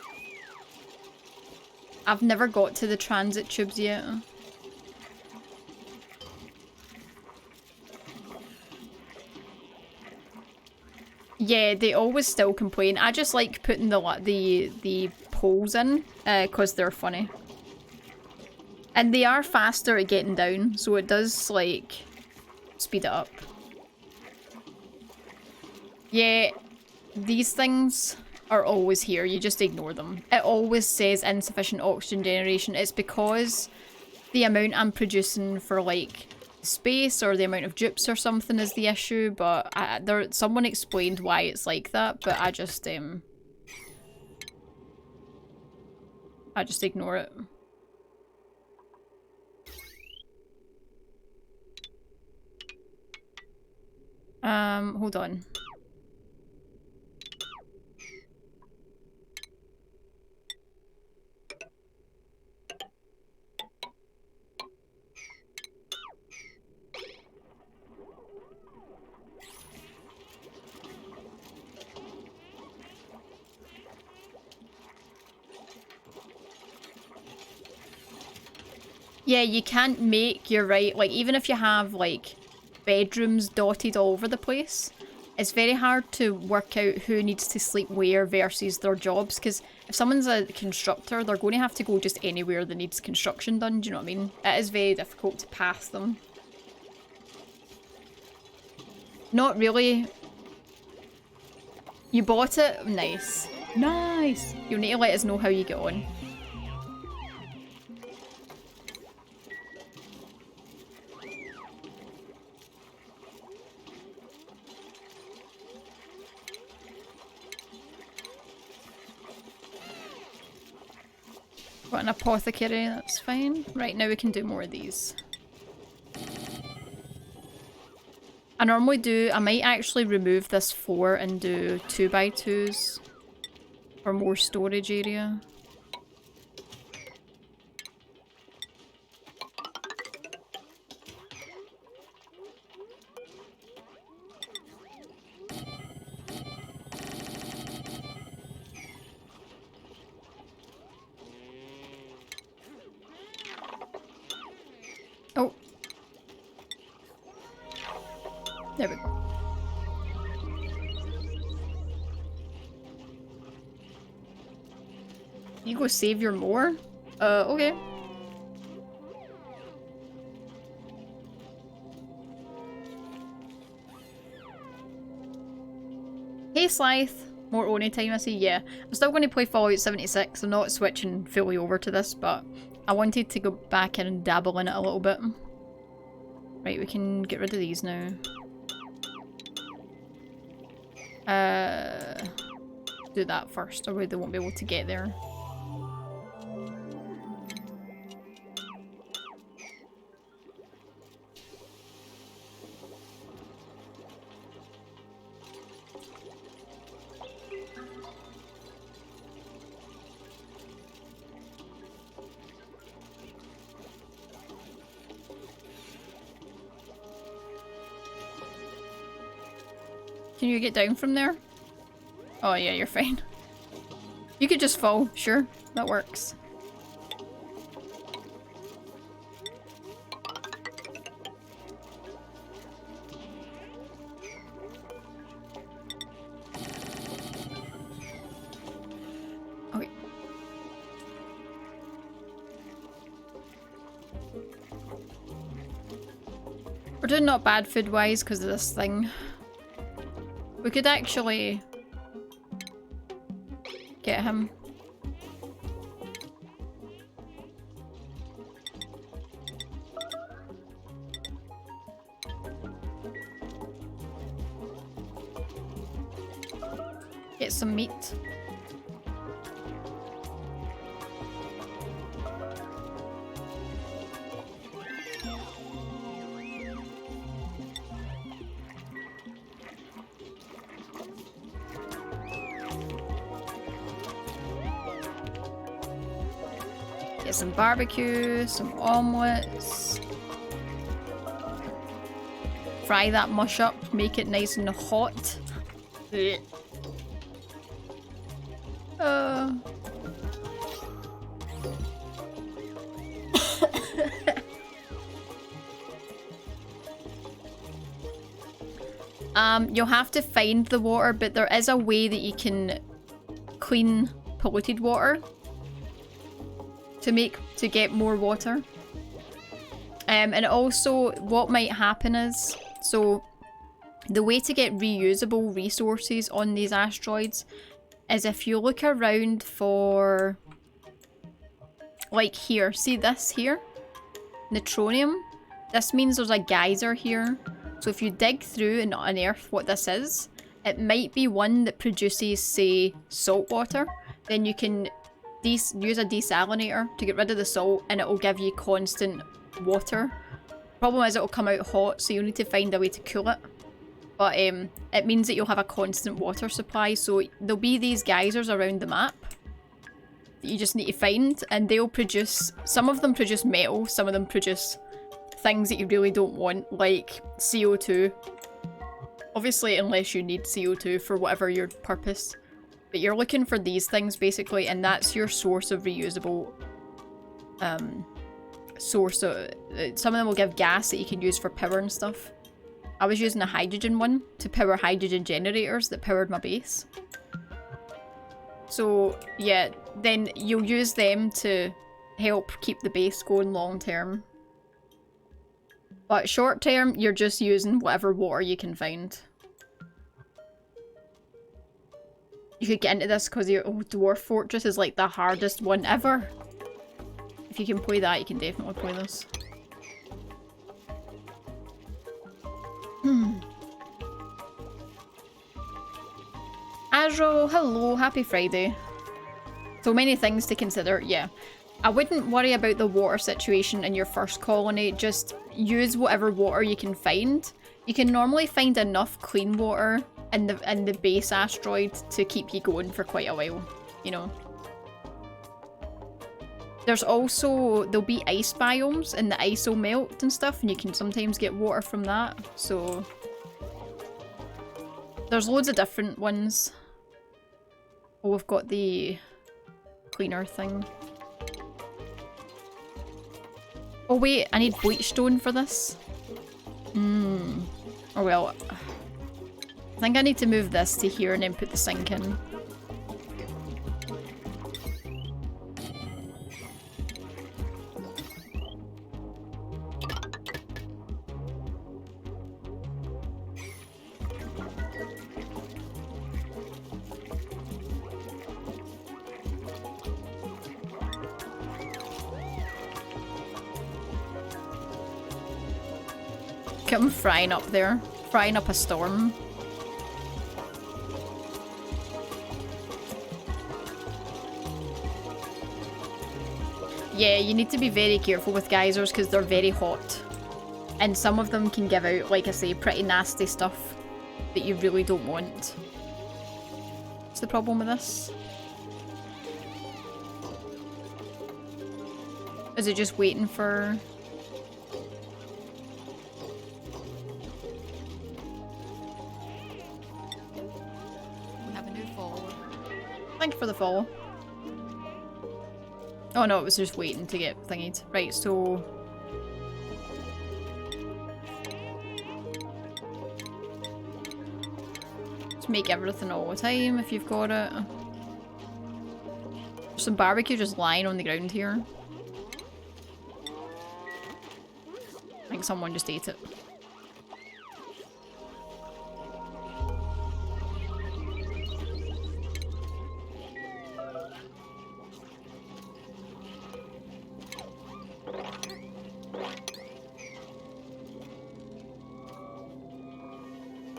Speaker 1: I've never got to the transit tubes yet. Yeah, they always still complain. I just like putting the poles in, cause they're funny. And they are faster at getting down, so it does, like, speed it up. Yeah, these things are always here. You just ignore them. It always says insufficient oxygen generation. It's because the amount I'm producing for, like, space or the amount of dupes or something is the issue, but someone explained why it's like that, but I just ignore it. Hold on. Yeah, you can't make, you're right, like, even if you have, like, bedrooms dotted all over the place, it's very hard to work out who needs to sleep where versus their jobs, because if someone's a constructor, they're going to have to go just anywhere that needs construction done, do you know what I mean? It is very difficult to pass them. Not really. You bought it? Nice. Nice! You'll need to let us know how you get on. Got an apothecary, that's fine. Right, now we can do more of these. I normally do, I might actually remove this 4 and do 2x2s for more storage area. Oh. There we go. You go save your more? Okay. Hey Slythe, More ONI time, I see. Yeah. I'm still going to play Fallout 76. I'm not switching fully over to this, but I wanted to go back in and dabble in it a little bit. Right, we can get rid of these now. Do that first, or they won't be able to get there. Can you get down from there? Oh yeah, you're fine. You could just fall, sure. That works. Okay. We're doing not bad food-wise because of this thing. We could actually get him. Get some meat. Get some barbecue, some omelets. Fry that mush up, make it nice and hot. You'll have to find the water, but there is a way that you can clean polluted water to get more water. And also what might happen is, so the way to get reusable resources on these asteroids is if you look around for, like here, see this here? Neutronium? This means there's a geyser here. So if you dig through and unearth what this is, it might be one that produces, say, salt water. Then you can use a desalinator to get rid of the salt and it will give you constant water. Problem is it will come out hot, so you'll need to find a way to cool it. But it means that you'll have a constant water supply, so there'll be these geysers around the map that you just need to find, and they'll produce, some of them produce metal, some of them produce things that you really don't want, like CO2. Obviously, unless you need CO2 for whatever your purpose. But you're looking for these things, basically, and that's your source of reusable source. Some of them will give gas that you can use for power and stuff. I was using a hydrogen one to power hydrogen generators that powered my base. So, yeah, then you'll use them to help keep the base going long term. But short term, you're just using whatever water you can find. You could get into this because your Dwarf Fortress is like the hardest one ever. If you can play that, you can definitely play this. Azro, hello, happy Friday. So many things to consider, yeah. I wouldn't worry about the water situation in your first colony, just use whatever water you can find. You can normally find enough clean water in the base asteroid to keep you going for quite a while, you know. There's also, there'll be ice biomes and the ice will melt and stuff, and you can sometimes get water from that, so there's loads of different ones. Oh, we've got the cleaner thing. Oh wait, I need bleachstone for this. Oh well. I think I need to move this to here and then put the sink in. at him frying up there. Frying up a storm. Yeah, you need to be very careful with geysers because they're very hot. And some of them can give out, like I say, pretty nasty stuff that you really don't want. What's the problem with this? Is it just waiting for...
Speaker 2: We have a new follower.
Speaker 1: Thank you for the follow. Oh no, it was just waiting to get thingied. Right, so... just make everything all the time if you've got it. There's some barbecue just lying on the ground here. I think someone just ate it.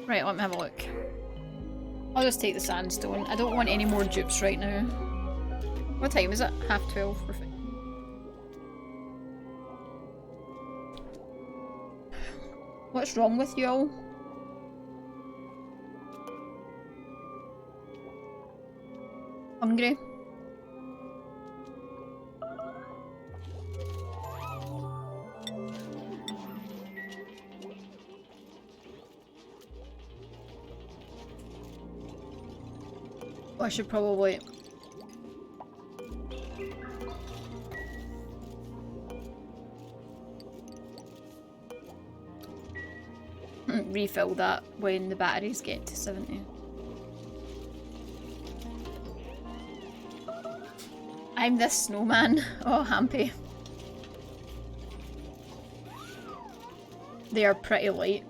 Speaker 1: Right, let me have a look. I'll just take the sandstone. I don't want any more dupes right now. What time is it? 12:30. Perfect. What's wrong with you all? Hungry? I should probably... refill that when the batteries get to 70. I'm this snowman. Oh, Hampy. They are pretty light.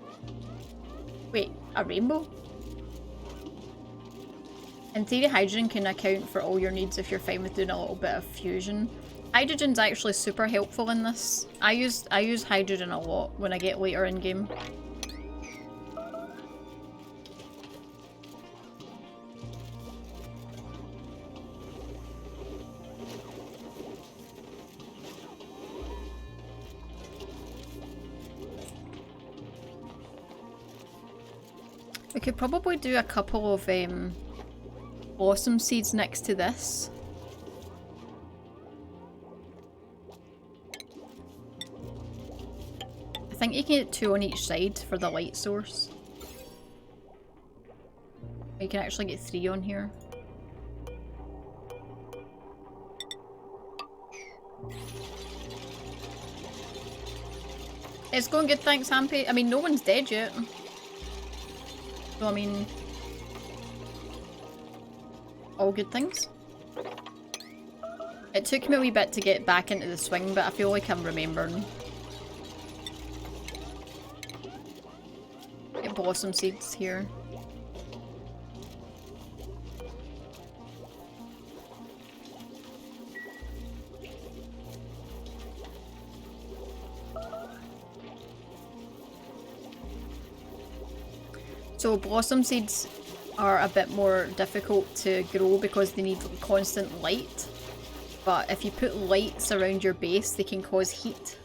Speaker 1: Wait, a rainbow? In theory, hydrogen can account for all your needs if you're fine with doing a little bit of fusion. Hydrogen's actually super helpful in this. I use hydrogen a lot when I get later in game. We could probably do a couple of blossom seeds next to this. I think you can get 2 on each side for the light source. You can actually get 3 on here. It's going good, thanks, Hampy. I mean, no one's dead yet. So, I mean... all good things. It took me a wee bit to get back into the swing, but I feel like I'm remembering. Get blossom seeds here. So blossom seeds are a bit more difficult to grow because they need constant light. But if you put lights around your base, they can cause heat.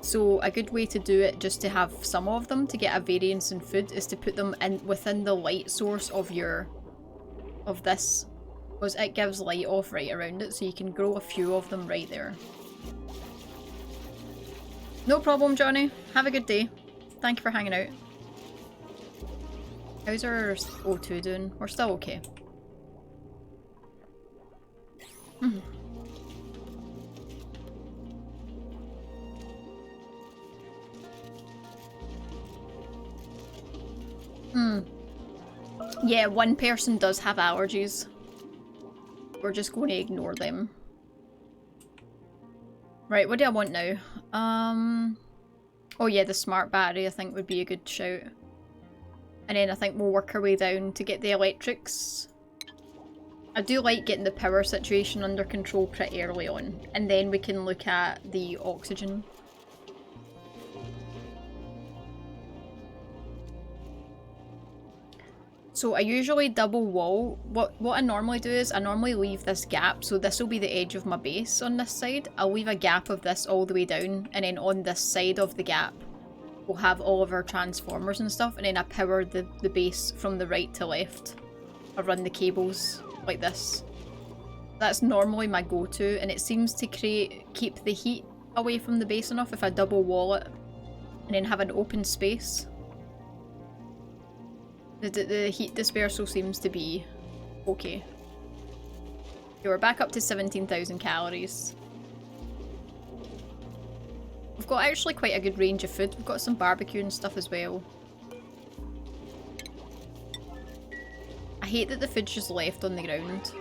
Speaker 1: So a good way to do it, just to have some of them to get a variance in food, is to put them in within the light source of this. Because it gives light off right around it, so you can grow a few of them right there. No problem, Johnny. Have a good day. Thank you for hanging out. How's our O2 doing? We're still okay. Yeah, one person does have allergies. We're just going to ignore them. Right, what do I want now? Oh yeah, the smart battery I think would be a good shout. And then I think we'll work our way down to get the electrics. I do like getting the power situation under control pretty early on. And then we can look at the oxygen. So I usually double wall. What I normally do is I normally leave this gap, so this will be the edge of my base on this side. I'll leave a gap of this all the way down, and then on this side of the gap we'll have all of our transformers and stuff, and then I power the base from the right to left. I run the cables like this. That's normally my go-to, and it seems to keep the heat away from the base enough if I double wall it and then have an open space. The heat dispersal seems to be okay. Okay, we're back up to 17,000 calories. We've got actually quite a good range of food. We've got some barbecue and stuff as well. I hate that the food's just left on the ground.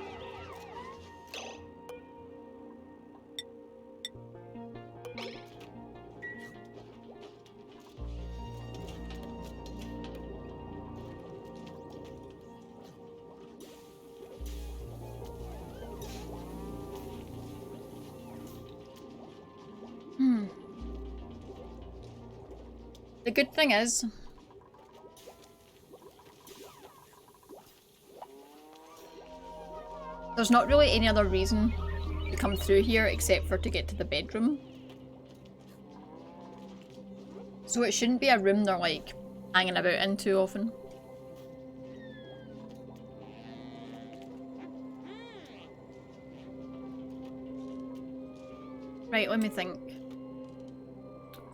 Speaker 1: The good thing is, there's not really any other reason to come through here except for to get to the bedroom. So it shouldn't be a room they're like hanging about in too often. Right, let me think.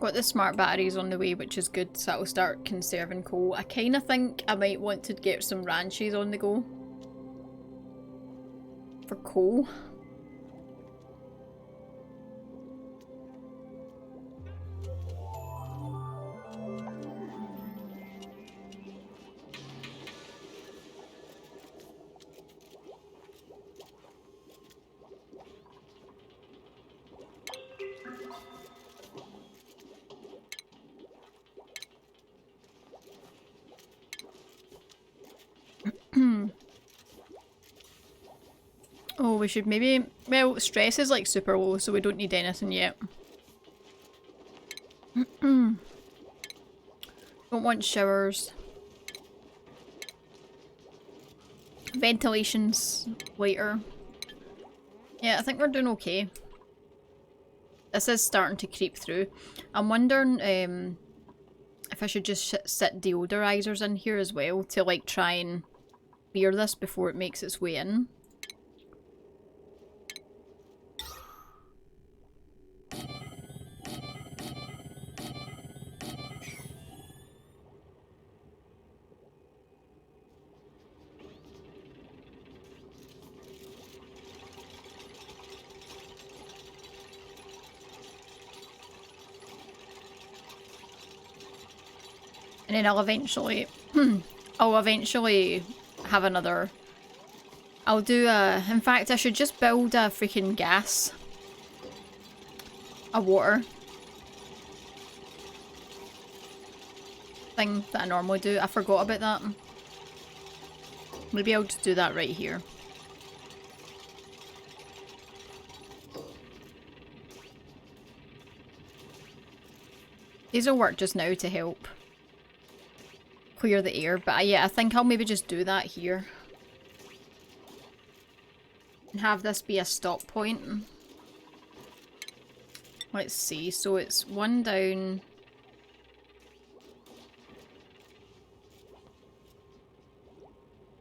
Speaker 1: Got the smart batteries on the way, which is good, so that'll start conserving coal. I kind of think I might want to get some ranches on the go for coal. Oh, we should maybe... Well, stress is like super low, so we don't need anything yet. Don't want showers. Ventilation's later. Yeah, I think we're doing okay. This is starting to creep through. I'm wondering if I should just sit deodorizers in here as well to like try and clear this before it makes its way in. And then I'll eventually have another. I'll do a, in fact I should just build a freaking gas. A water thing that I normally do. I forgot about that. Maybe I'll just do that right here. These will work just now to help clear the air, but yeah, I think I'll maybe just do that here. And have this be a stop point. Let's see, so it's one down.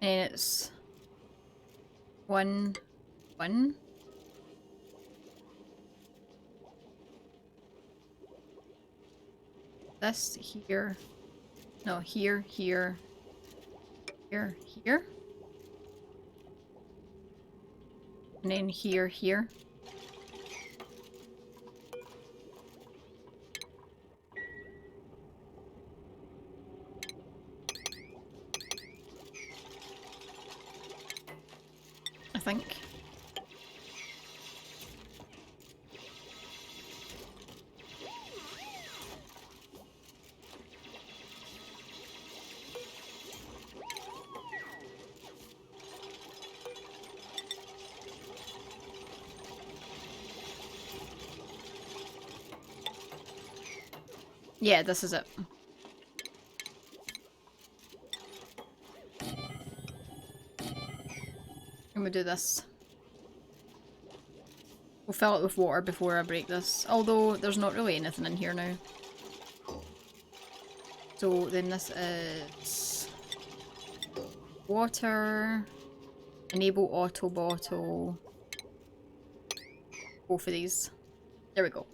Speaker 1: And it's one. This here. No, here. And then here. I think. Yeah, this is it. I'm gonna do this. We'll fill it with water before I break this. Although, there's not really anything in here now. So, then this is... water... enable auto bottle... both of these. There we go.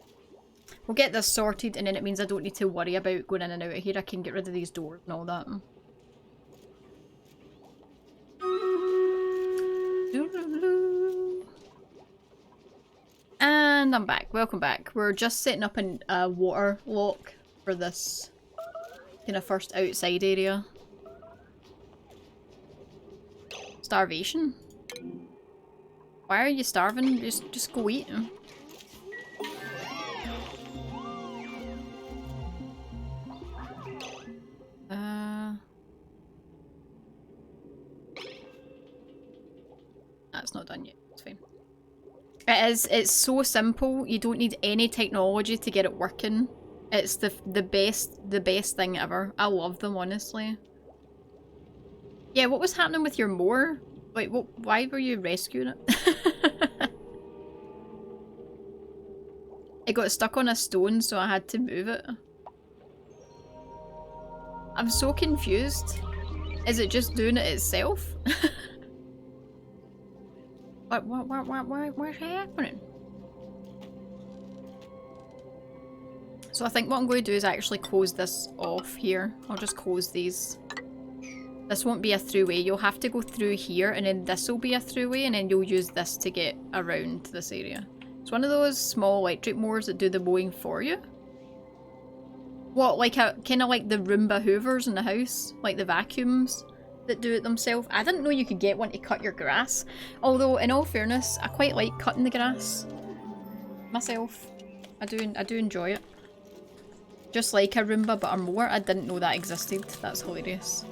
Speaker 1: We'll get this sorted, and then it means I don't need to worry about going in and out of here. I can get rid of these doors and all that. And I'm back. Welcome back. We're just setting up a water lock for this kind of first outside area. Starvation? Why are you starving? Just go eat. That's not done yet. It's fine. It's so simple. You don't need any technology to get it working. It's the best thing ever. I love them, honestly. Yeah, what was happening with your mower? Wait, why were you rescuing it? It got stuck on a stone, so I had to move it. I'm so confused. Is it just doing it itself? What's happening? So I think what I'm going to do is actually close this off here. I'll just close these. This won't be a throughway. You'll have to go through here, and then this will be a throughway, and then you'll use this to get around this area. It's one of those small electric mowers that do the mowing for you. What, like a kind of like the Roomba hoovers in the house? Like the vacuums that do it themselves? I didn't know you could get one to cut your grass. Although, in all fairness, I quite like cutting the grass myself. I do enjoy it. Just like a Roomba, but a mower. I didn't know that existed. That's hilarious.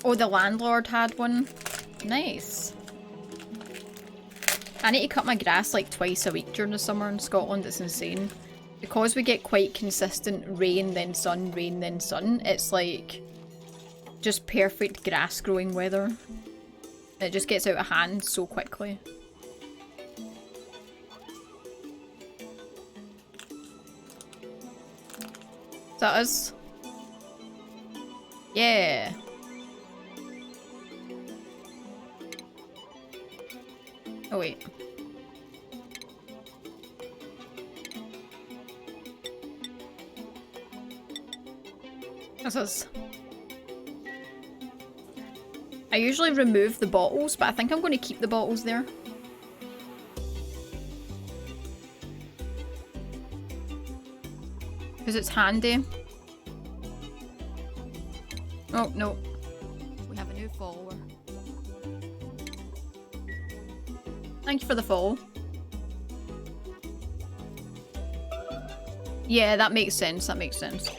Speaker 1: Oh, the landlord had one. Nice. I need to cut my grass like twice a week during the summer in Scotland. It's insane. Because we get quite consistent rain, then sun, it's like just perfect grass growing weather. It just gets out of hand so quickly. Is that us? Yeah. Oh wait. This is... I usually remove the bottles, but I think I'm going to keep the bottles there. Because it's handy. Oh, no.
Speaker 2: We have a new follower.
Speaker 1: Thank you for the follow. Yeah, that makes sense. That makes sense.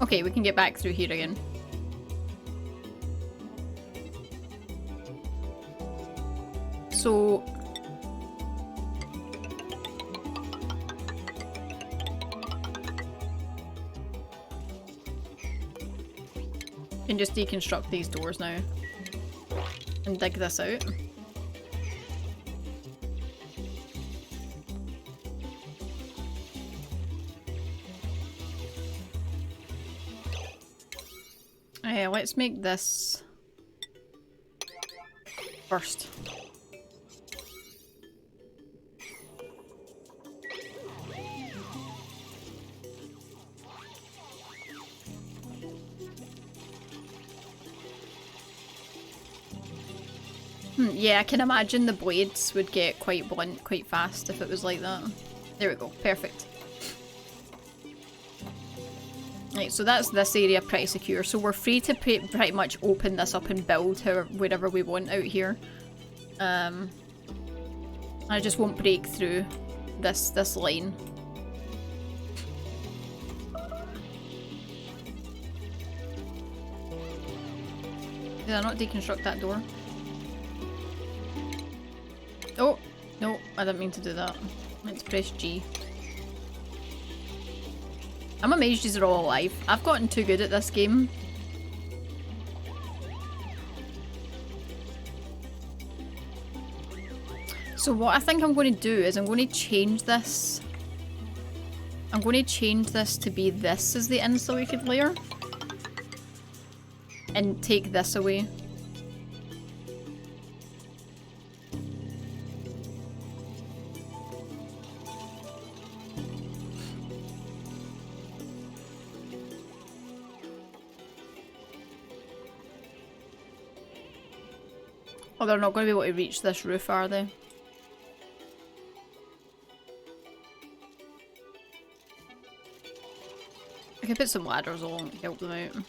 Speaker 1: Okay, we can get back through here again. So... can just deconstruct these doors now. And dig this out. Let's make this first. Yeah, I can imagine the blades would get quite blunt quite fast if it was like that. There we go, perfect. Right, so that's this area pretty secure. So we're free to pretty much open this up and build wherever we want out here. And I just won't break through this line. Did I not deconstruct that door? Oh, no, I didn't mean to do that. Let's press G. I'm amazed these are all alive. I've gotten too good at this game. So what I think I'm going to do is I'm going to change this. I'm going to change this to be this as the insulated layer. And take this away. Oh, they're not going to be able to reach this roof, are they? I can put some ladders along to help them out.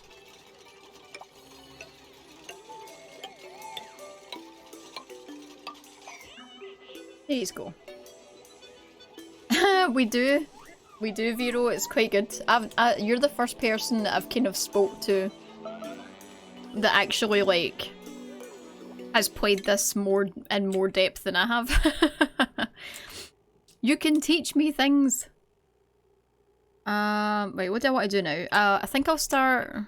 Speaker 1: There you go. We do, Vero. It's quite good. You're the first person that I've kind of spoke to that actually like has played this in more depth than I have. You can teach me things. Wait, what do I want to do now? I think I'll start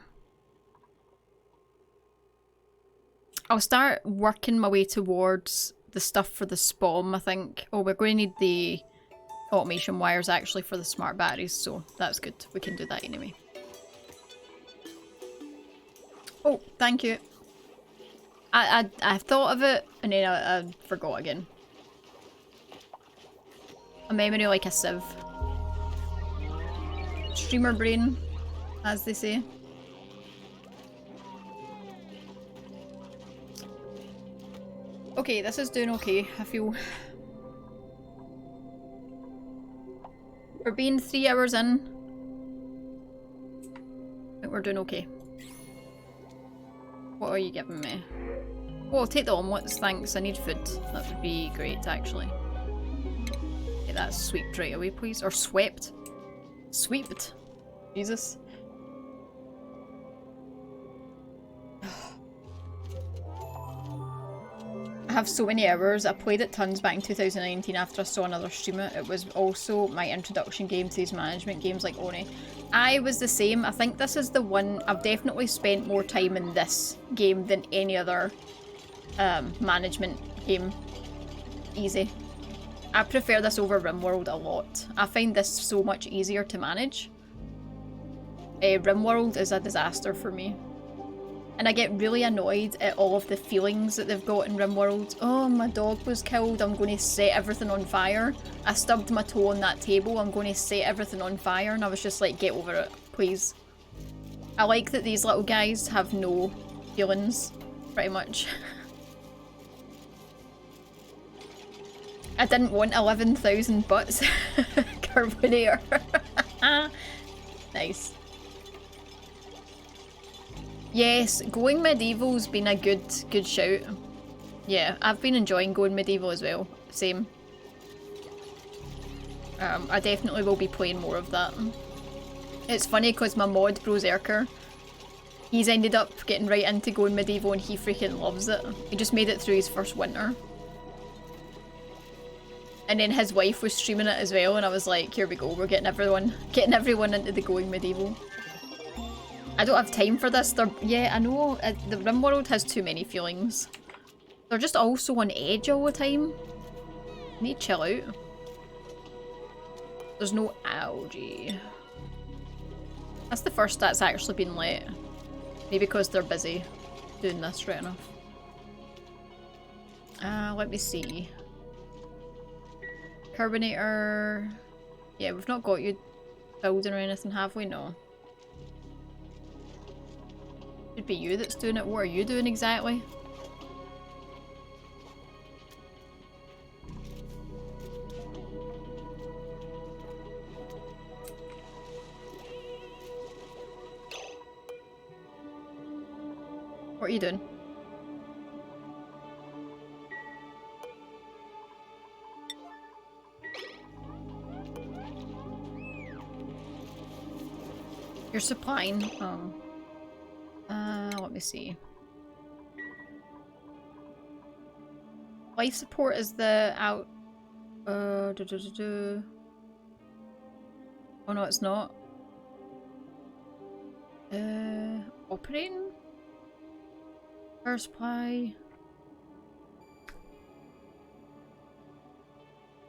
Speaker 1: working my way towards the stuff for the SPOM, I think. Oh, we're going to need the automation wires actually for the smart batteries, so that's good. We can do that anyway. Oh, thank you. I thought of it and then I forgot again. A memory like a sieve. Streamer brain, as they say. Okay, this is doing okay, I feel. We're being 3 hours in. I think we're doing okay. What are you giving me? Oh, I'll take the omelets, thanks. I need food. That would be great, actually. Get that swept right away, please. Or swept. Swept. Jesus. I have so many hours. I played it tons back in 2019 after I saw another streamer. It was also my introduction game to these management games like ONI. I was the same. I think this is the one I've definitely spent more time in this game than any other management game. Easy. I prefer this over RimWorld a lot. I find this so much easier to manage. RimWorld is a disaster for me. And I get really annoyed at all of the feelings that they've got in RimWorld. Oh, my dog was killed, I'm going to set everything on fire. I stubbed my toe on that table, I'm going to set everything on fire. And I was just like, get over it, please. I like that these little guys have no feelings, pretty much. I didn't want 11,000 butts. Carbonator. Nice. Yes, going medieval's been a good shout. Yeah, I've been enjoying going medieval as well. Same. I definitely will be playing more of that. It's funny because my mod, Broserker, he's ended up getting right into going medieval and he freaking loves it. He just made it through his first winter. And then his wife was streaming it as well and I was like, here we go, we're getting everyone into the going medieval. I don't have time for this. Yeah, I know. The RimWorld has too many feelings. They're just all so on edge all the time. I need to chill out. There's no algae. That's the first that's actually been let. Maybe because they're busy doing this right enough. Let me see. Carbonator. Yeah, we've not got you building or anything, have we? No. Should be you that's doing it. What are you doing exactly? What are you doing? You're supplying. Oh. Let me see. Life support is the out. Oh no, it's not. Operating? Power supply.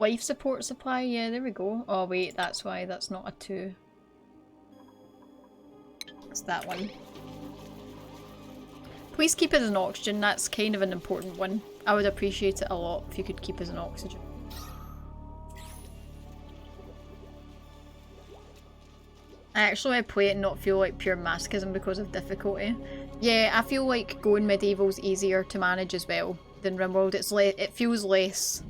Speaker 1: Life support supply, yeah, there we go. Oh wait, that's why that's not a 2. It's that one. Please keep it as an oxygen, that's kind of an important one. I would appreciate it a lot if you could keep as an oxygen. I actually play it and not feel like pure masochism because of difficulty. Yeah, I feel like going medieval's easier to manage as well than Rimworld. It feels less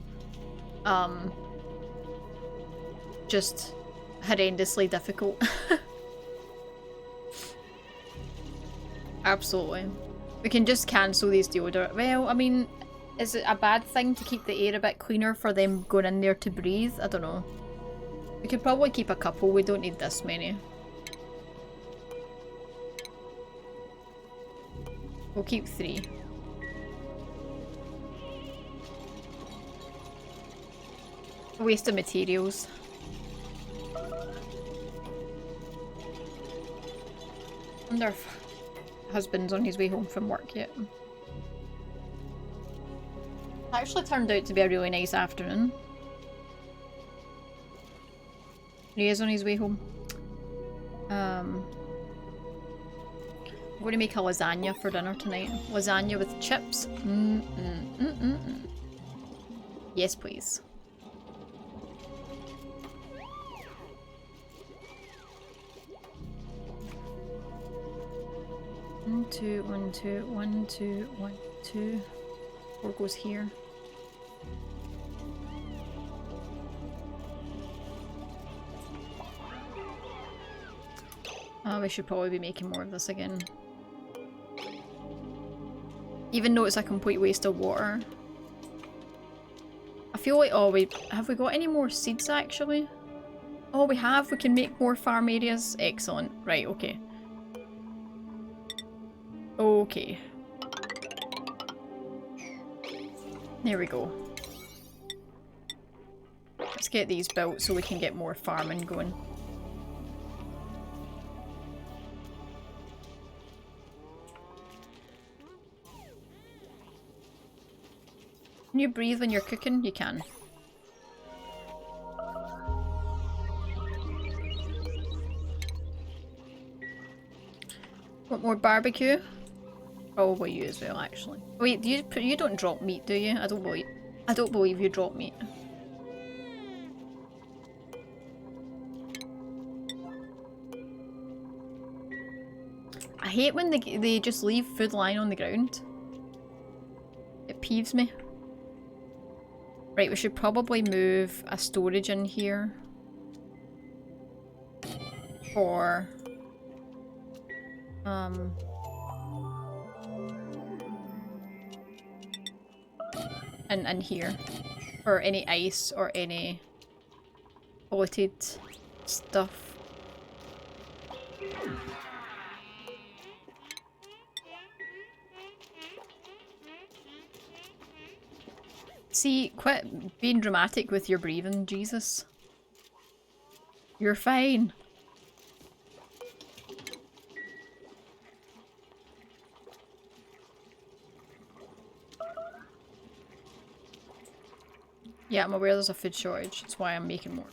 Speaker 1: just horrendously difficult. Absolutely. We can just cancel these deodorant. Well, I mean, is it a bad thing to keep the air a bit cleaner for them going in there to breathe? I don't know. We could probably keep a couple, we don't need this many. We'll keep 3. Waste of materials. I wonder if husband's on his way home from work yet. It actually turned out to be a really nice afternoon. He is on his way home. I'm going to make a lasagna for dinner tonight. Lasagna with chips. Yes, please. One, two, 1, 2, 1, 2, 1, 2. 4 goes here. Oh, we should probably be making more of this again. Even though it's a complete waste of water. I feel like, oh wait, have we got any more seeds actually? Oh, we have, we can make more farm areas. Excellent. Right, okay. Okay. There we go. Let's get these built so we can get more farming going. Can you breathe when you're cooking? You can. Want more barbecue? Probably you as well, actually. Wait, you don't drop meat, do you? I don't believe you drop meat. I hate when they just leave food lying on the ground. It peeves me. Right, we should probably move a storage in here. For... and here. For any ice or any bulleted stuff. See, quit being dramatic with your breathing, Jesus. You're fine. Yeah, I'm aware there's a food shortage. That's why I'm making more.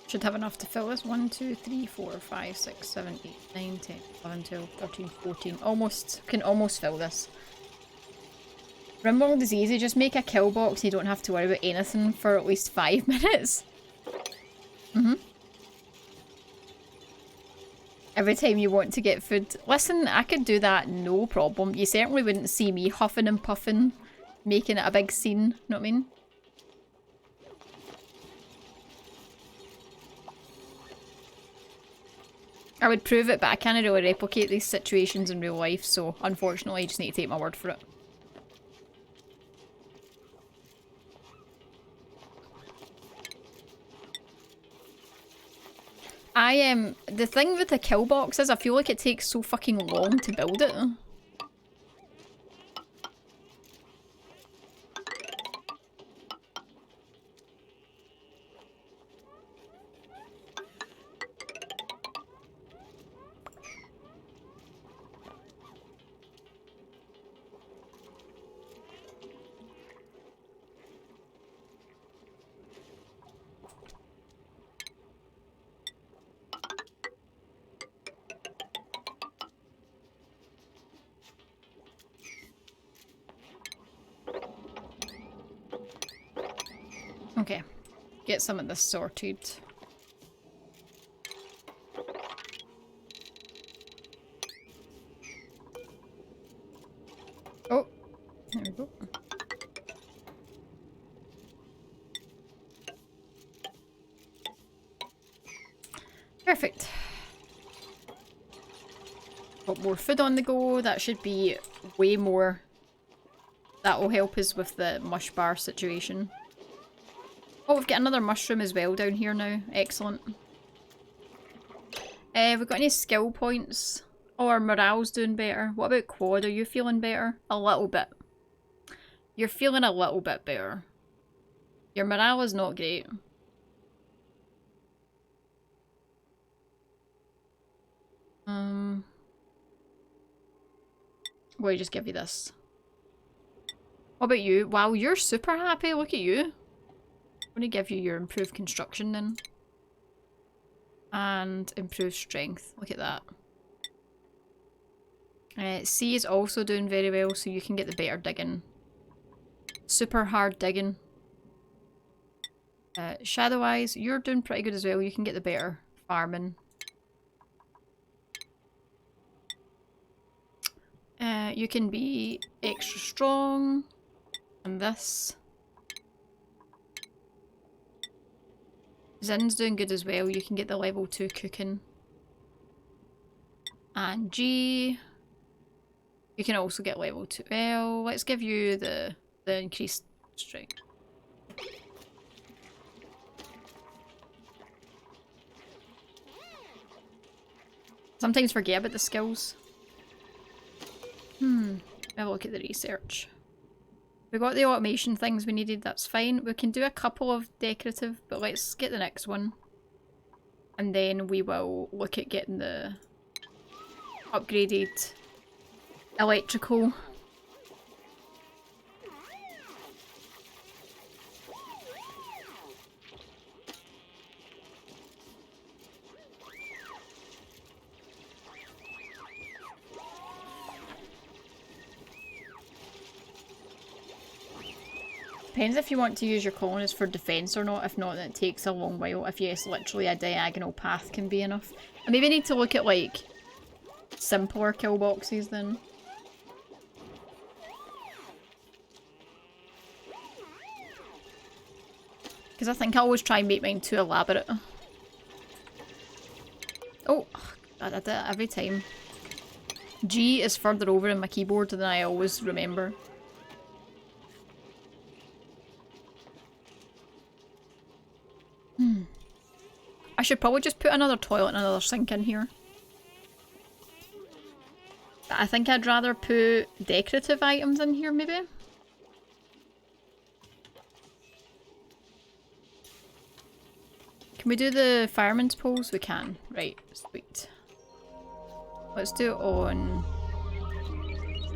Speaker 1: Should have enough to fill this. 1, 2, 3, 4, 5, 6, 7, 8, 9, 10, 11, 12, 13, 14. Almost. Can almost fill this. Rimworld is easy. Just make a kill box. You don't have to worry about anything for at least 5 minutes. Every time you want to get food. Listen, I could do that, no problem. You certainly wouldn't see me huffing and puffing, making it a big scene. Know what I mean? I would prove it, but I can't really replicate these situations in real life, so unfortunately I just need to take my word for it. The thing with the kill box is I feel like it takes so fucking long to build it. Okay, get some of this sorted. Oh, there we go. Perfect. Got more food on the go. That should be way more. That will help us with the mush bar situation. Oh, we've got another mushroom as well down here now. Excellent. Have we got any skill points? Oh, our morale's doing better. What about quad? Are you feeling better? A little bit. You're feeling a little bit better. Your morale is not great. We'll just give you this. What about you? Wow, you're super happy. Look at you. I'm going to give you your improved construction then. And improved strength. Look at that. C is also doing very well, so you can get the better digging. Super hard digging. Shadow Eyes, you're doing pretty good as well. You can get the better farming. You can be extra strong. And this. Zin's doing good as well. You can get the level 2 cooking. And G. You can also get level 2. Well, let's give you the increased strength. Sometimes forget about the skills. Have a look at the research. We got the automation things we needed, that's fine. We can do a couple of decorative, but let's get the next one. And then we will look at getting the upgraded electrical. Depends if you want to use your colonists for defense or not. If not, then it takes a long while. If yes, literally a diagonal path can be enough. I maybe need to look at like simpler kill boxes then. Because I think I always try and make mine too elaborate. Oh, I did that every time. G is further over in my keyboard than I always remember. I should probably just put another toilet and another sink in here. I think I'd rather put decorative items in here, maybe. Can we do the fireman's poles? We can. Right, sweet. Let's do it on...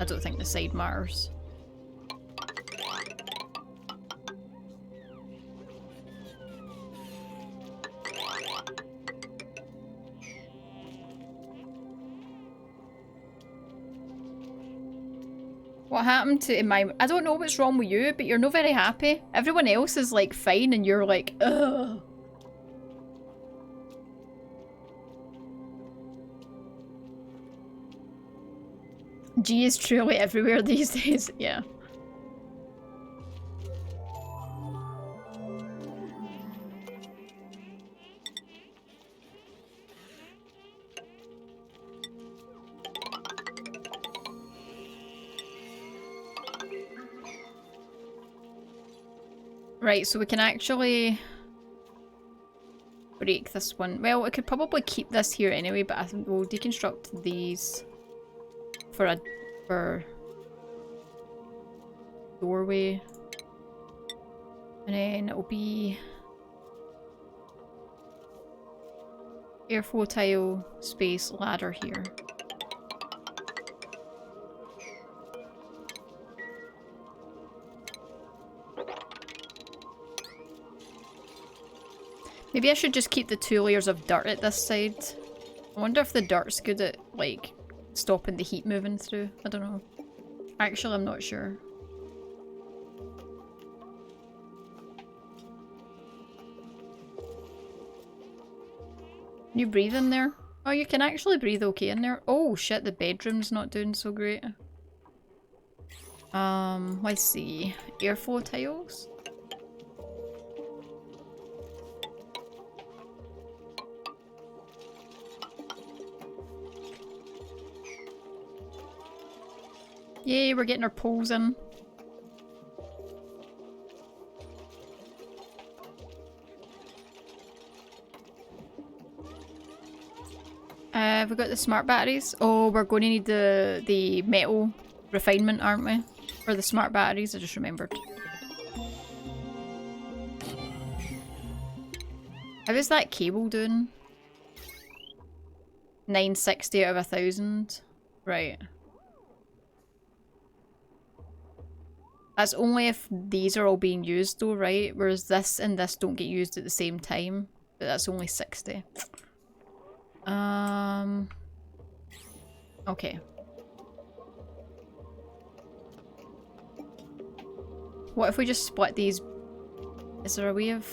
Speaker 1: I don't think the side matters. What happened to my... I don't know what's wrong with you, but you're not very happy. Everyone else is like fine and you're like, ugh. G is truly everywhere these days, yeah. Right, so we can actually break this one. Well, we could probably keep this here anyway, but I think we'll deconstruct these for doorway. And then it'll be airflow tile, space, ladder here. Maybe I should just keep the 2 layers of dirt at this side. I wonder if the dirt's good at, like, stopping the heat moving through. I don't know. Actually, I'm not sure. Can you breathe in there? Oh, you can actually breathe okay in there. Oh shit, the bedroom's not doing so great. Let's see. Airflow tiles? Yay, we're getting our poles in. Have we got the smart batteries? Oh, we're going to need the metal refinement, aren't we? For the smart batteries, I just remembered. How is that cable doing? 960 out of 1,000. Right. That's only if these are all being used though, right? Whereas this and this don't get used at the same time. But that's only 60. Okay. What if we just split these? Is there a way of...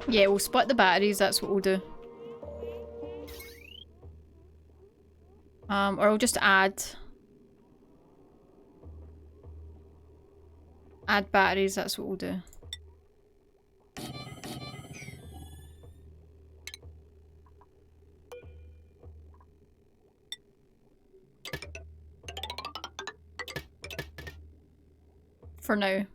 Speaker 1: Yeah, we'll split the batteries, that's what we'll do. Or I'll just add batteries, that's what we'll do. For now.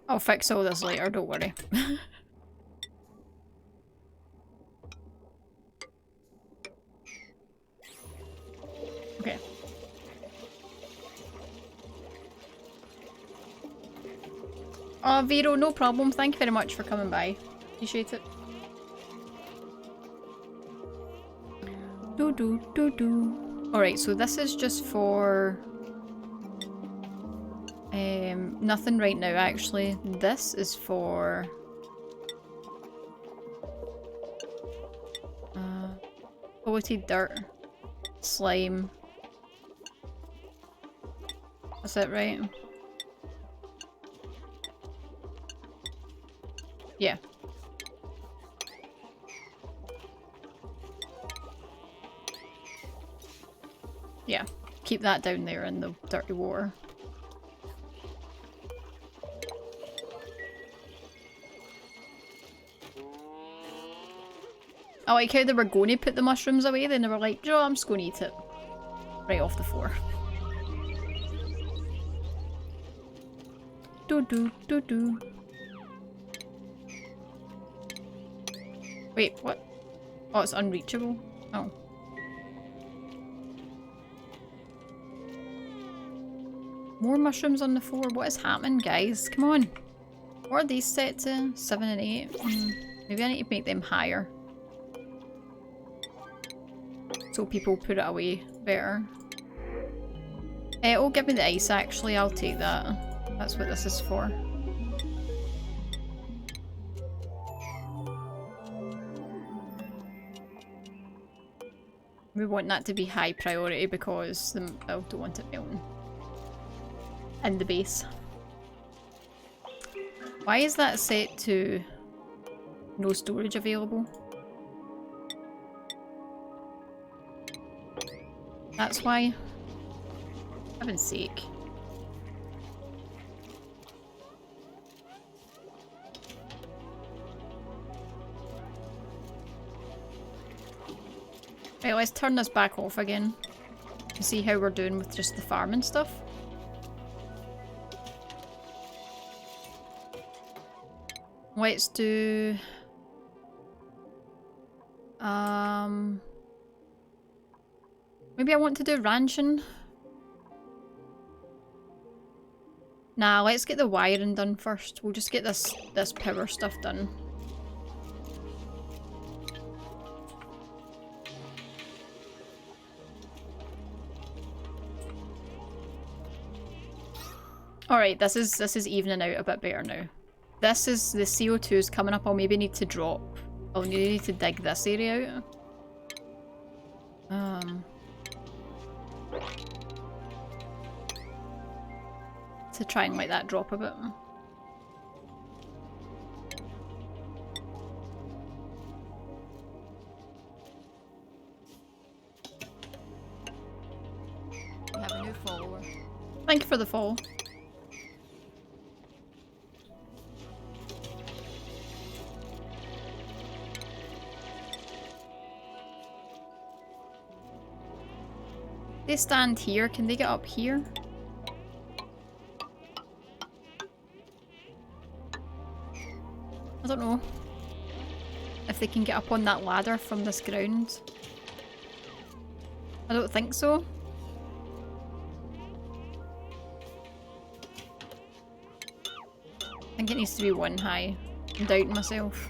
Speaker 1: I'll fix all this later, don't worry. Okay. Oh, Vero, no problem. Thank you very much for coming by. Appreciate it. Alright, so this is just for... nothing right now, actually. This is for... quality dirt. Slime. Is that right? Yeah. Yeah. Keep that down there in the dirty water. I like how they were going to put the mushrooms away, then they were like, Joe, I'm just going to eat it. Right off the floor. Do. Wait, what? Oh, it's unreachable? Oh. More mushrooms on the floor? What is happening, guys? Come on. What are these set to? 7 and 8? Maybe I need to make them higher. So people put it away better. Oh, give me the ice actually, I'll take that. That's what this is for. We want that to be high priority because I don't want it melting. in the base. Why is that set to no storage available? That's why. For heaven's sake. Right, let's turn this back off again and see how we're doing with just the farm and stuff. Let's do... maybe I want to do ranching. Nah, let's get the wiring done first. We'll just get this power stuff done. Alright, this is evening out a bit better now. This is the CO2 is coming up. I'll maybe need to drop. I'll need to dig this area out. To try and let that drop a bit.
Speaker 2: We have a new follower.
Speaker 1: Thank you for the follow. They stand here. Can they get up here? I don't know if they can get up on that ladder from this ground. I don't think so. I think it needs to be one high. I'm doubting myself.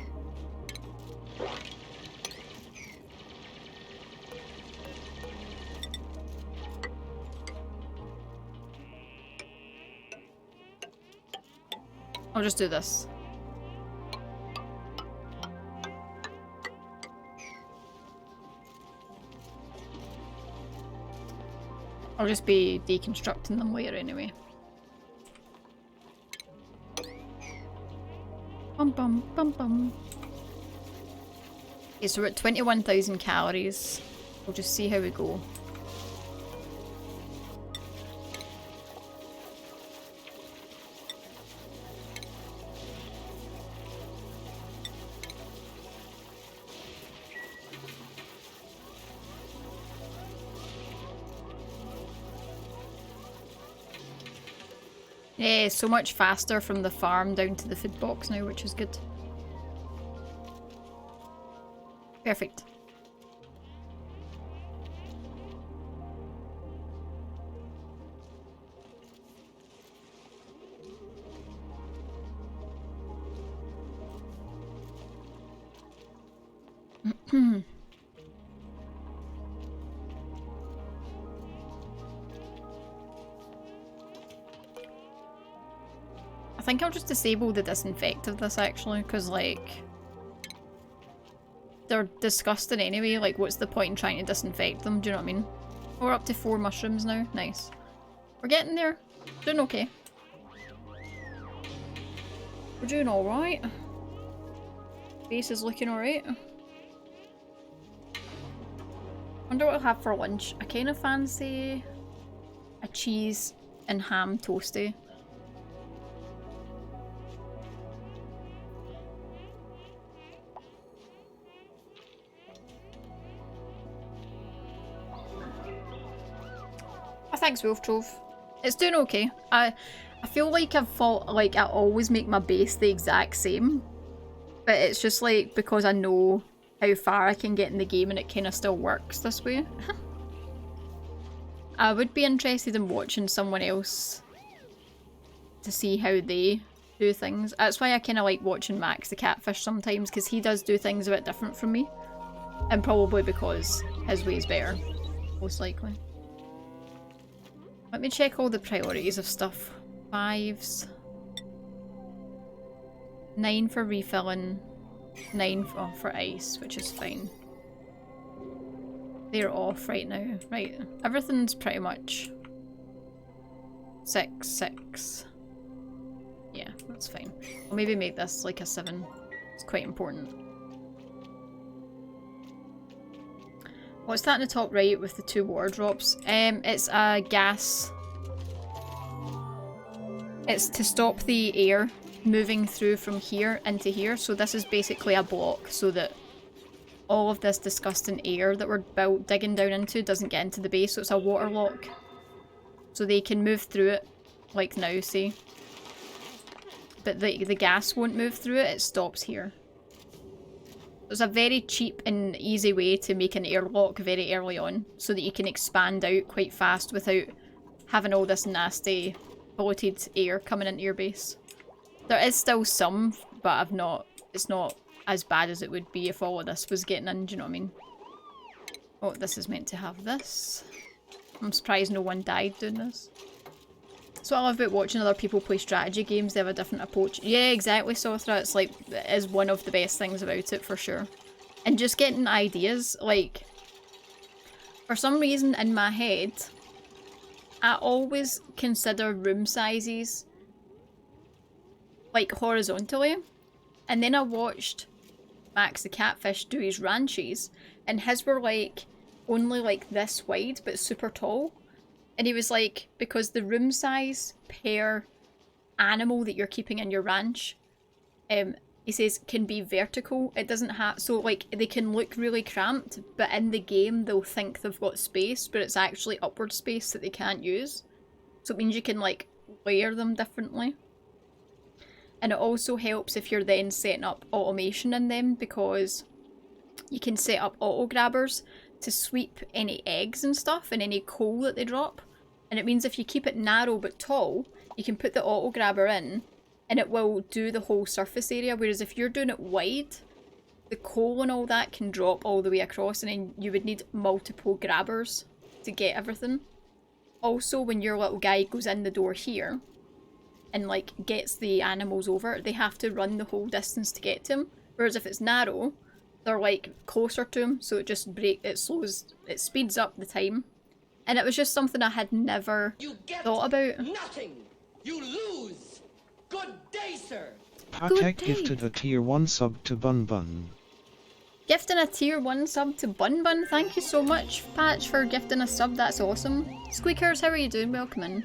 Speaker 1: I'll just do this. I'll just be deconstructing them later anyway. Bum bum bum bum. Okay, so we're at 21,000 calories. We'll just see how we go. Yeah, so much faster from the farm down to the food box now, which is good. Perfect. I think I'll just disable the disinfect of this actually, because like they're disgusting anyway, like what's the point in trying to disinfect them, do you know what I mean? We're up to 4 mushrooms now, nice. We're getting there, doing okay. We're doing alright. Base is looking alright. Wonder what I'll have for lunch. I kind of fancy a cheese and ham toasty. Thanks, Wolf Trove. It's doing okay. I feel like I always make my base the exact same, but it's just like because I know how far I can get in the game and it kind of still works this way. I would be interested in watching someone else to see how they do things. That's why I kind of like watching Max the Catfish sometimes, because he does do things a bit different from me, and probably because his way is better, most likely. Let me check all the priorities of stuff. 5s. 9 for refilling. 9 for ice, which is fine. They're off right now. Right, everything's pretty much 6, 6. Yeah, that's fine. I'll maybe make this like a 7. It's quite important. What's that in the top right with the 2 water drops? It's a gas. It's to stop the air moving through from here into here. So this is basically a block so that all of this disgusting air that we're digging down into doesn't get into the base. So it's a water lock. So they can move through it, like now, see? But the gas won't move through it, it stops here. It's a very cheap and easy way to make an airlock very early on, so that you can expand out quite fast without having all this nasty bloated air coming into your base. There is still some, but it's not as bad as it would be if all of this was getting in, do you know what I mean? Oh, this is meant to have this. I'm surprised no one died doing this. So I love about watching other people play strategy games, they have a different approach. Yeah, exactly, Sothra. It's like, it is one of the best things about it, for sure. And just getting ideas, like, for some reason in my head, I always consider room sizes, like, horizontally. And then I watched Max the Catfish do his ranches, and his were, like, only, like, this wide, but super tall. And he was like, because the room size per animal that you're keeping in your ranch, he says, can be vertical. It doesn't have, so like, they can look really cramped, but in the game they'll think they've got space, but it's actually upward space that they can't use. So it means you can like layer them differently. And it also helps if you're then setting up automation in them, because you can set up auto grabbers to sweep any eggs and stuff and any coal that they drop. And it means if you keep it narrow but tall, you can put the auto grabber in and it will do the whole surface area. Whereas if you're doing it wide, the coal and all that can drop all the way across, and then you would need multiple grabbers to get everything. Also, when your little guy goes in the door here and like gets the animals over, they have to run the whole distance to get to him. Whereas if it's narrow, they're like closer to him, so it just it speeds up the time. And it was just something I had never thought about.
Speaker 3: Nothing. You lose. Good day, sir.
Speaker 4: Patek gifted a tier 1 sub to Bun Bun.
Speaker 1: Gifting a tier 1 sub to Bun Bun. Thank you so much, Patch, for gifting a sub. That's awesome. Squeakers, how are you doing? Welcome in.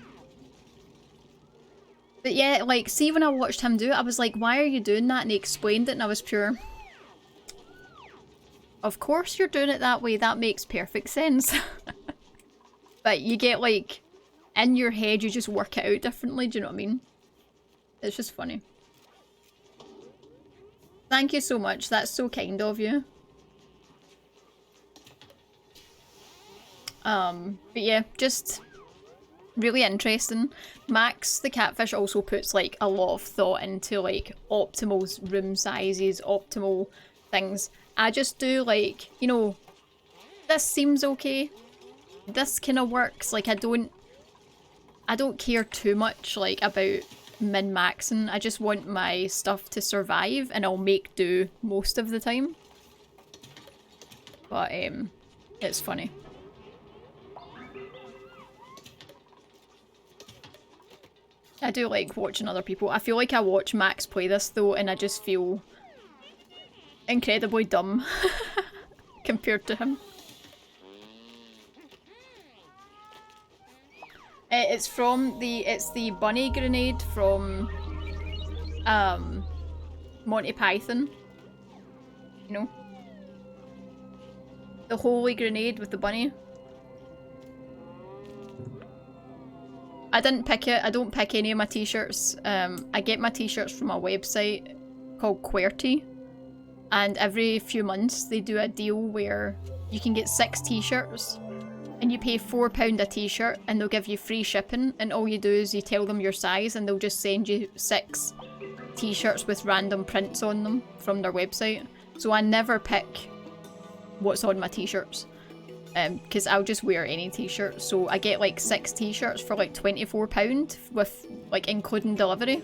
Speaker 1: But yeah, like, see, when I watched him do it, I was like, why are you doing that? And he explained it, and I was pure, of course you're doing it that way. That makes perfect sense. But you get, like, in your head, you just work it out differently. Do you know what I mean? It's just funny. Thank you so much. That's so kind of you. But yeah, just really interesting. Max the Catfish also puts, like, a lot of thought into, like, optimal room sizes, optimal things. I just do, like, you know, this seems okay. This kind of works. Like, I don't care too much, like, about min-maxing. I just want my stuff to survive, and I'll make do most of the time. But, it's funny. I do like watching other people. I feel like I watch Max play this, though, and I just feel incredibly dumb compared to him. It's the bunny grenade from Monty Python. You know? The holy grenade with the bunny. I didn't pick it. I don't pick any of my t-shirts. I get my t-shirts from a website called QWERTY. And every few months they do a deal where you can get 6 t-shirts. And you pay £4 a t-shirt and they'll give you free shipping, and all you do is you tell them your size and they'll just send you 6 t-shirts with random prints on them from their website. So I never pick what's on my t-shirts, because I'll just wear any t-shirt. So I get like 6 t-shirts for like £24 with like including delivery.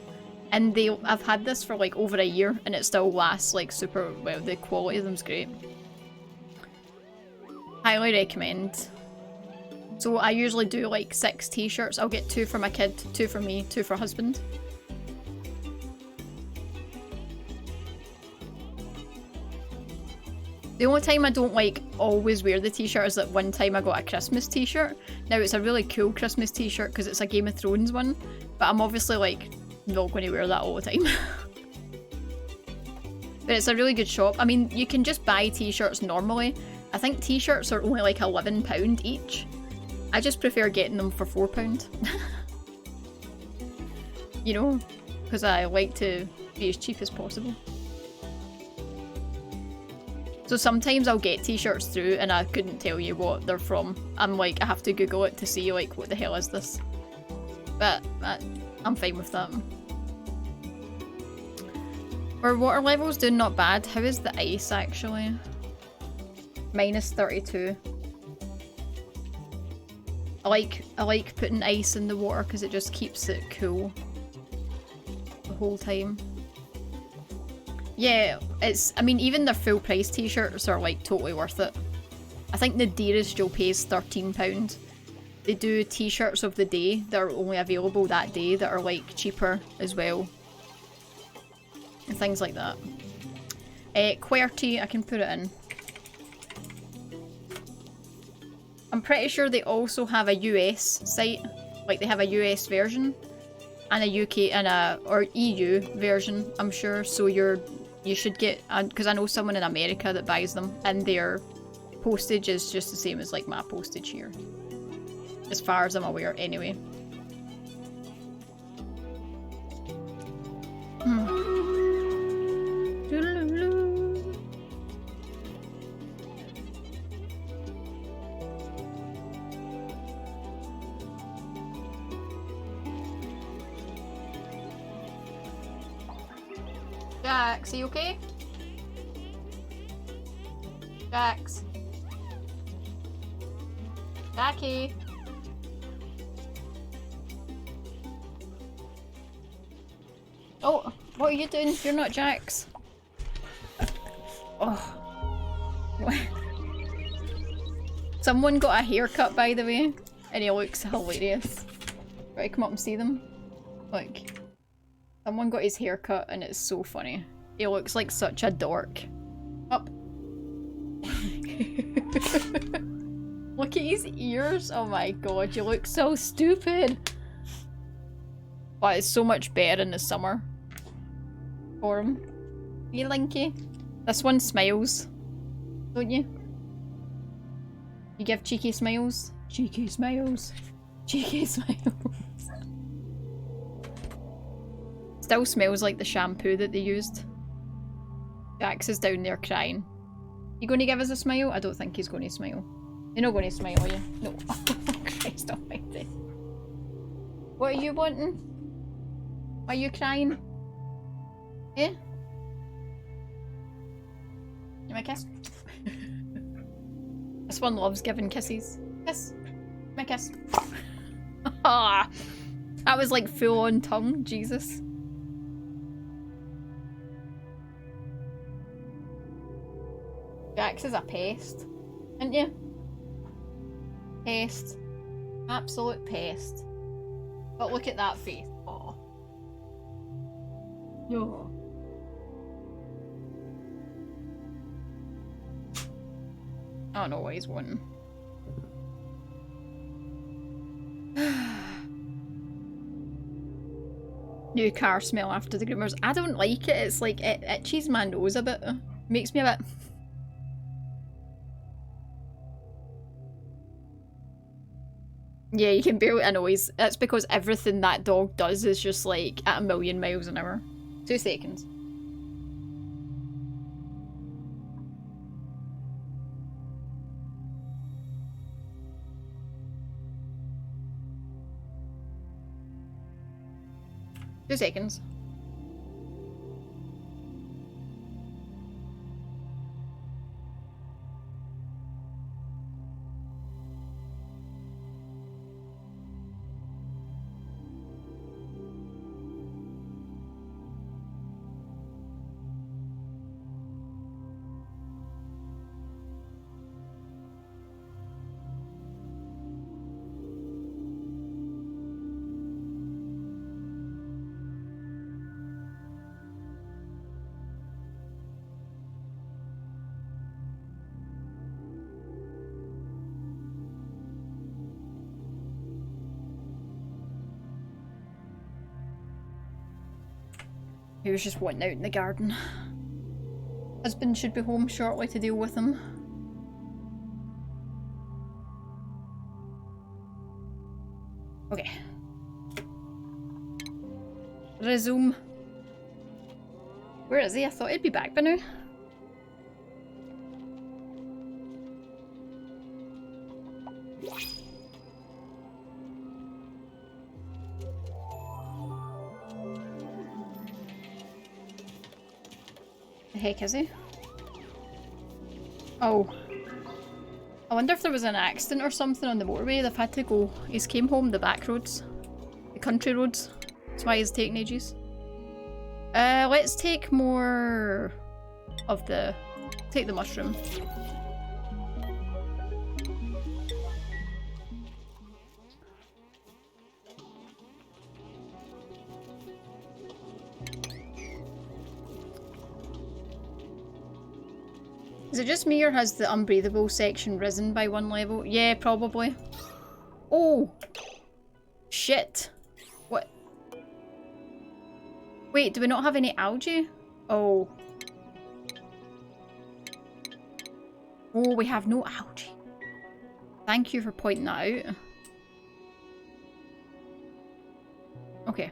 Speaker 1: And I've had this for like over a year and it still lasts like super well. The quality of them's great. Highly recommend. So I usually do like 6 t-shirts. I'll get 2 for my kid, 2 for me, 2 for husband. The only time I don't like always wear the t-shirt is that one time I got a Christmas t-shirt. Now it's a really cool Christmas t-shirt because it's a Game of Thrones one, but I'm obviously like not going to wear that all the time. But it's a really good shop. I mean, you can just buy t-shirts normally. I think t-shirts are only like £11 each. I just prefer getting them for £4. You know, because I like to be as cheap as possible. So sometimes I'll get t-shirts through and I couldn't tell you what they're from. I'm like, I have to Google it to see like, what the hell is this? But I'm fine with that. Our water level's doing not bad. How is the ice actually? -32. I like putting ice in the water because it just keeps it cool the whole time. Yeah, I mean, even their full price t-shirts are like totally worth it. I think the dearest you'll pay is £13. They do t-shirts of the day that are only available that day that are like cheaper as well. And things like that. QWERTY, I can put it in. I'm pretty sure they also have a US site. Like they have a US version. And a UK and or EU version, I'm sure. So you should get, because I know someone in America that buys them, and their postage is just the same as like my postage here, as far as I'm aware. Anyway. Jax, are you okay? Jax. Jackie. Oh, what are you doing? You're not Jax. Oh. Someone got a haircut, by the way, and he looks hilarious. Right, come up and see them. Look. Someone got his hair cut and it's so funny. He looks like such a dork. Up. Look at his ears. Oh my god, you look so stupid. But it's so much better in the summer. For him. Hey, Linky. This one smiles. Don't you? You give cheeky smiles? Cheeky smiles. Cheeky smiles. Still smells like the shampoo that they used. Jax is down there crying. You going to give us a smile? I don't think he's going to smile. You're not going to smile, are you? No. Oh, Christ almighty. What are you wanting? Are you crying? Eh? You want a kiss? This one loves giving kisses. Kiss. My kiss. Ah, that was like full on tongue. Jesus. Jax is a pest, isn't you? Pest. Absolute pest. But look at that face. Oh. No. I don't know what he's wanting. New car smell after the groomers. I don't like it. It's like it itches my nose a bit. Makes me a bit. Yeah, you can barely. I know that's because everything that dog does is just like at 1,000,000 miles an hour. 2 seconds. Two seconds. He was just wanting out in the garden. Husband should be home shortly to deal with him. Okay. Resume. Where is he? I thought he'd be back by now. The heck is he? Oh. I wonder if there was an accident or something on the motorway. They've had to go. He's came home the back roads. The country roads. That's why he's taking ages. Let's take more of the... Take the mushroom. Is it just me or has the unbreathable section risen by 1 level? Yeah, probably. Oh! Shit! What? Wait, do we not have any algae? Oh. Oh, we have no algae. Thank you for pointing that out. Okay.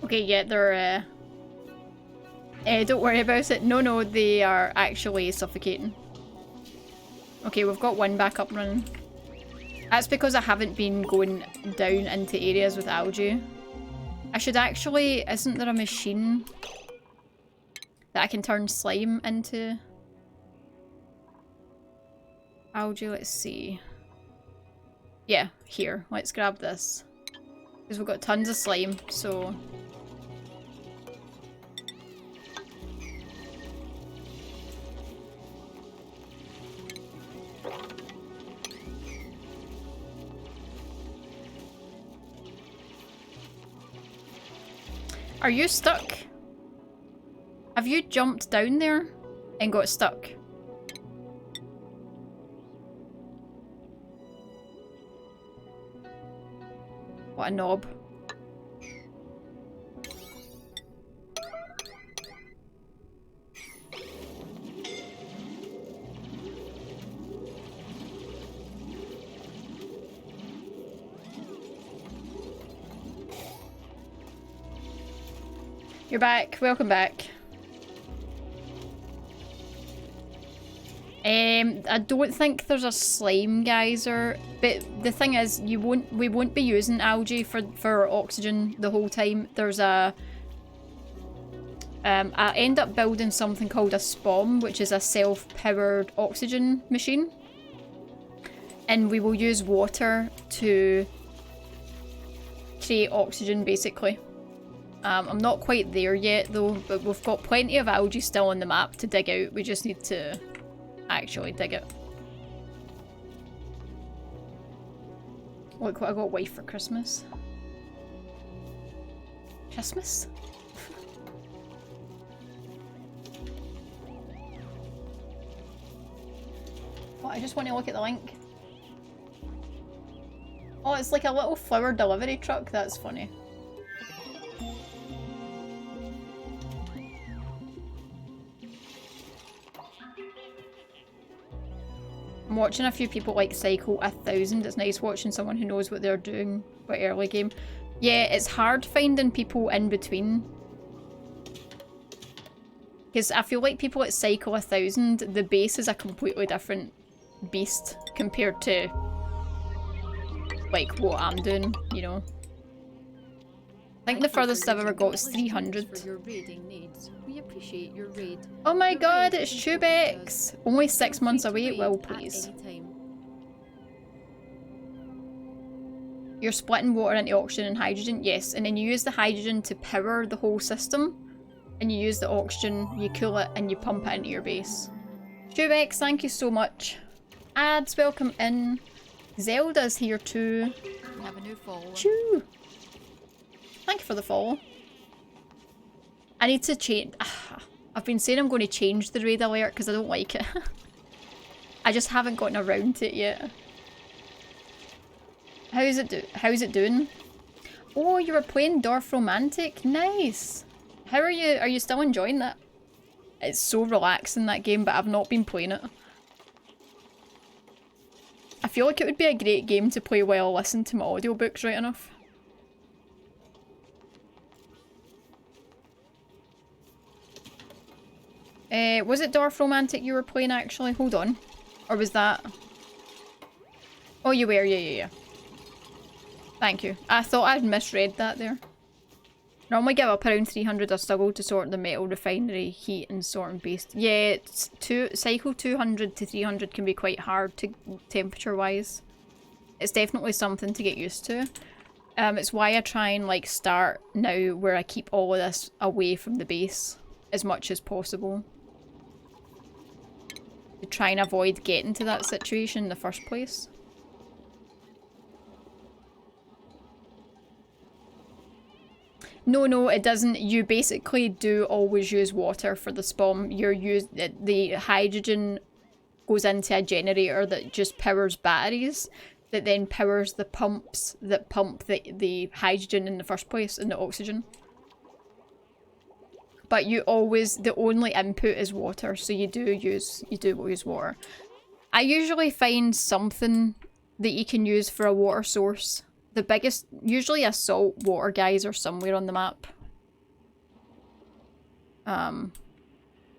Speaker 1: Okay, yeah, they're, don't worry about it. No, no, they are actually suffocating. Okay, we've got one back up and running. That's because I haven't been going down into areas with algae. I should actually... Isn't there a machine that I can turn slime into algae? Let's see. Yeah, here. Let's grab this. Because we've got tons of slime, so... Are you stuck? Have you jumped down there and got stuck? What a knob. You're back. Welcome back. I don't think there's a slime geyser, but the thing is, we won't be using algae for oxygen the whole time. There's a I end up building something called a SPOM, which is a self-powered oxygen machine, and we will use water to create oxygen, basically. I'm not quite there yet though, but we've got plenty of algae still on the map to dig out. We just need to actually dig it. Look what I got wife for Christmas. Christmas? What, I just want to look at the link. Oh, it's like a little flower delivery truck. That's funny. I'm watching a few people like cycle 1,000. It's nice watching someone who knows what they're doing by early game. Yeah, it's hard finding people in between. Because I feel like people that cycle 1,000, the base is a completely different beast compared to like what I'm doing, you know. I think the furthest I've ever got was 300.
Speaker 2: For your raiding needs. We appreciate your raid.
Speaker 1: Oh my
Speaker 2: Your
Speaker 1: god,
Speaker 2: raid
Speaker 1: it's
Speaker 2: is important to us.
Speaker 1: Tubex! Only
Speaker 2: Feel
Speaker 1: 6
Speaker 2: free
Speaker 1: months
Speaker 2: to
Speaker 1: away,
Speaker 2: raid
Speaker 1: well
Speaker 2: at
Speaker 1: please.
Speaker 2: any time.
Speaker 1: You're splitting water into oxygen and hydrogen, yes, and then you use the hydrogen to power the whole system, and you use the oxygen, you cool it, and you pump it into your base. Tubex, thank you so much. Ads, welcome in. Zelda's here too.
Speaker 2: We have a new follower.
Speaker 1: Choo! Thank you for the follow. I need to change. I've been saying I'm going to change the raid alert because I don't like it. I just haven't gotten around to it yet. How's it doing? Oh, you were playing Dorf Romantic? Nice! How are you? Are you still enjoying that? It's so relaxing, that game, but I've not been playing it. I feel like it would be a great game to play while I listen to my audiobooks right enough. Was it Dorf Romantic you were playing actually? Hold on. Or was that... Oh, you were, yeah. Thank you. I thought I'd misread that there. Normally give up around 300. I struggle to sort the metal refinery, heat and sort and paste. Yeah, cycle 200 to 300 can be quite hard to temperature wise. It's definitely something to get used to. It's why I try and like start now where I keep all of this away from the base as much as possible. To try and avoid getting to that situation in the first place. No, it doesn't. You basically do always use water for the spawn. The hydrogen goes into a generator that just powers batteries, that then powers the pumps that pump the hydrogen in the first place and the oxygen. But you always, the only input is water, so you do use water. I usually find something that you can use for a water source. The biggest, usually a salt water geyser somewhere on the map. And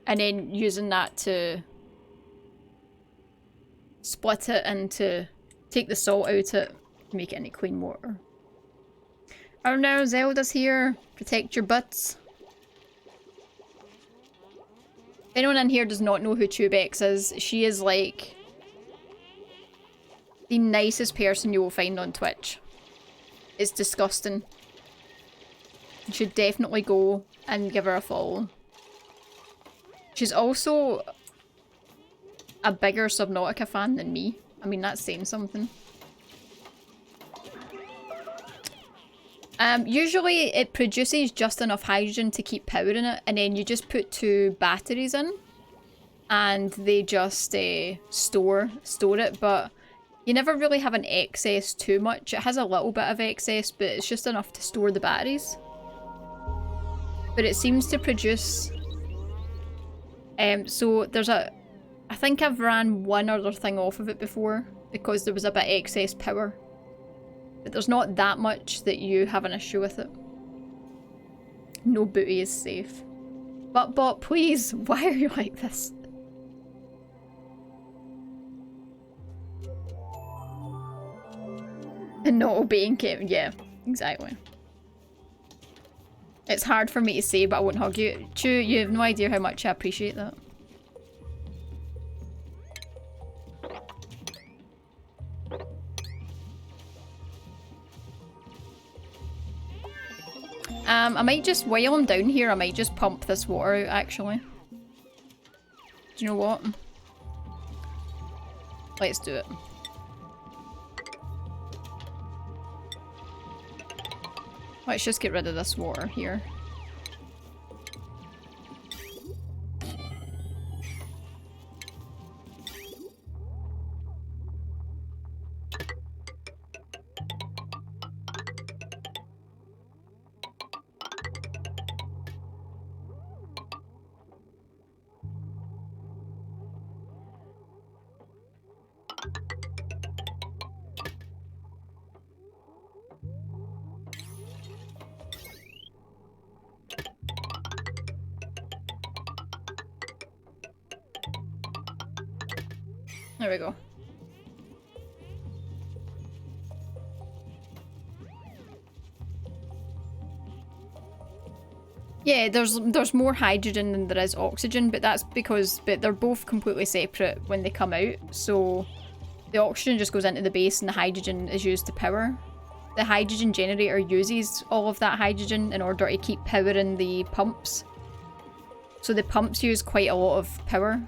Speaker 1: then using that to split it into, take the salt out it, make it into clean water. Oh no, Zelda's here. Protect your butts. If anyone in here does not know who Tubex is, she is like the nicest person you will find on Twitch. It's disgusting. You should definitely go and give her a follow. She's also a bigger Subnautica fan than me. I mean, that's saying something. Usually it produces just enough hydrogen to keep powering it, and then you just put 2 batteries in and they just store it, but you never really have an excess too much. It has a little bit of excess, but it's just enough to store the batteries. But it seems to produce... so there's a... I think I've ran one other thing off of it before, because there was a bit of excess power. But there's not that much that you have an issue with it. No booty is safe. But bot, please, why are you like this? And not obeying Kevin. Yeah, exactly. It's hard for me to say, but I won't hug you. Chu, you have no idea how much I appreciate that. I might just, while I'm down here, I might just pump this water out, actually. Do you know what? Let's do it. Let's just get rid of this water here. There we go. Yeah, there's more hydrogen than there is oxygen, but that's because they're both completely separate when they come out. So the oxygen just goes into the base and the hydrogen is used to power. The hydrogen generator uses all of that hydrogen in order to keep powering the pumps. So the pumps use quite a lot of power.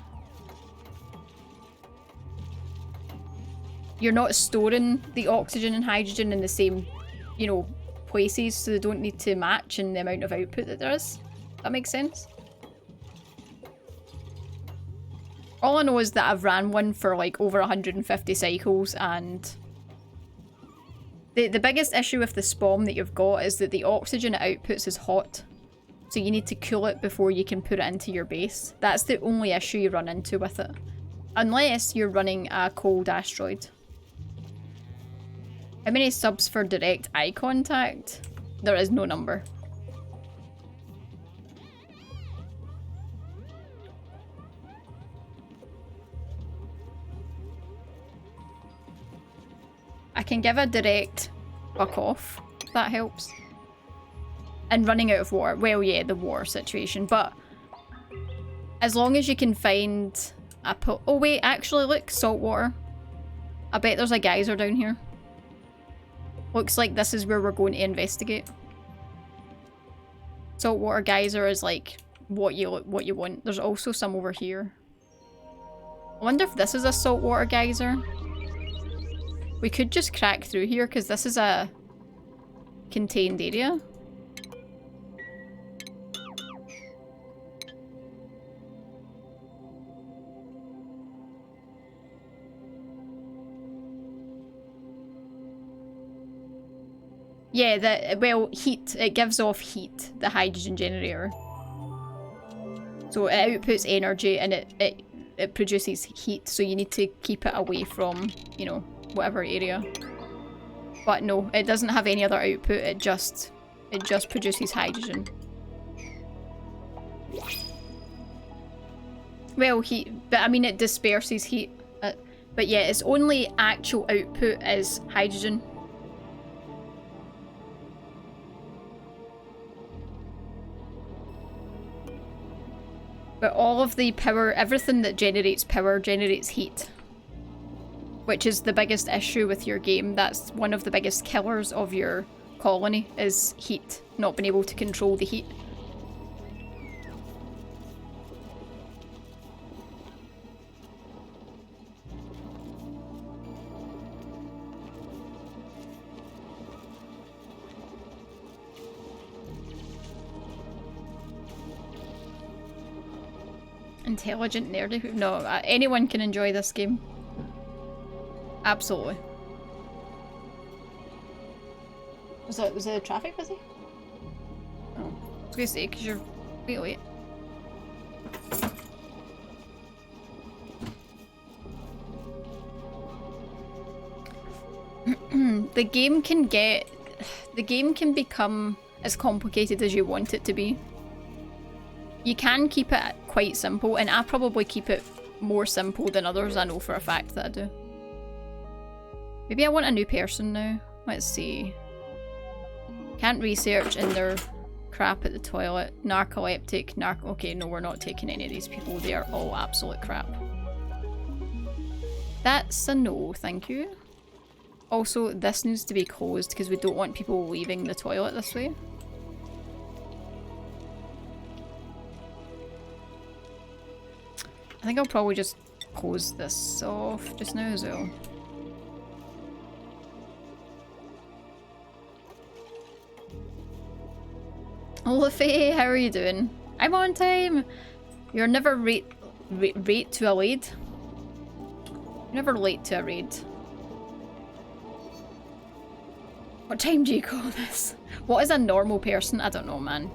Speaker 1: You're not storing the oxygen and hydrogen in the same, you know, places, so they don't need to match in the amount of output that there is. That makes sense? All I know is that I've ran one for like over 150 cycles, and the biggest issue with the spawn that you've got is that the oxygen it outputs is hot. So you need to cool it before you can put it into your base. That's the only issue you run into with it. Unless you're running a cold asteroid. How many subs for direct eye contact? There is no number. I can give a direct fuck off, if that helps. And running out of water. Well, yeah, the water situation. But as long as you can find a pool. Oh wait, actually look, salt water. I bet there's a geyser down here. Looks like this is where we're going to investigate. Saltwater geyser is like what you want. There's also some over here. I wonder if this is a saltwater geyser. We could just crack through here because this is a contained area. Yeah, well, heat. It gives off heat, the hydrogen generator. So it outputs energy and it produces heat, so you need to keep it away from, you know, whatever area. But no, it doesn't have any other output, it just produces hydrogen. Well, heat, but I mean it disperses heat. But yeah, its only actual output is hydrogen. But all of the power, everything that generates power generates heat. Which is the biggest issue with your game. That's one of the biggest killers of your colony, is heat. Not being able to control the heat. Intelligent nerdy? No, anyone can enjoy this game. Absolutely. Was there traffic busy? Oh, I was gonna say, because you're way late. The game can become as complicated as you want it to be. You can keep it quite simple, and I probably keep it more simple than others. I know for a fact that I do. Maybe I want a new person now. Let's see. Can't research in their crap at the toilet. Narcoleptic, okay, no, we're not taking any of these people. They are all absolute crap. That's a no, thank you. Also, this needs to be closed because we don't want people leaving the toilet this way. I think I'll probably just close this off just now as well. Olafay, how are you doing? I'm on time! You're never late to a raid. You're never late to a raid. What time do you call this? What is a normal person? I don't know, man.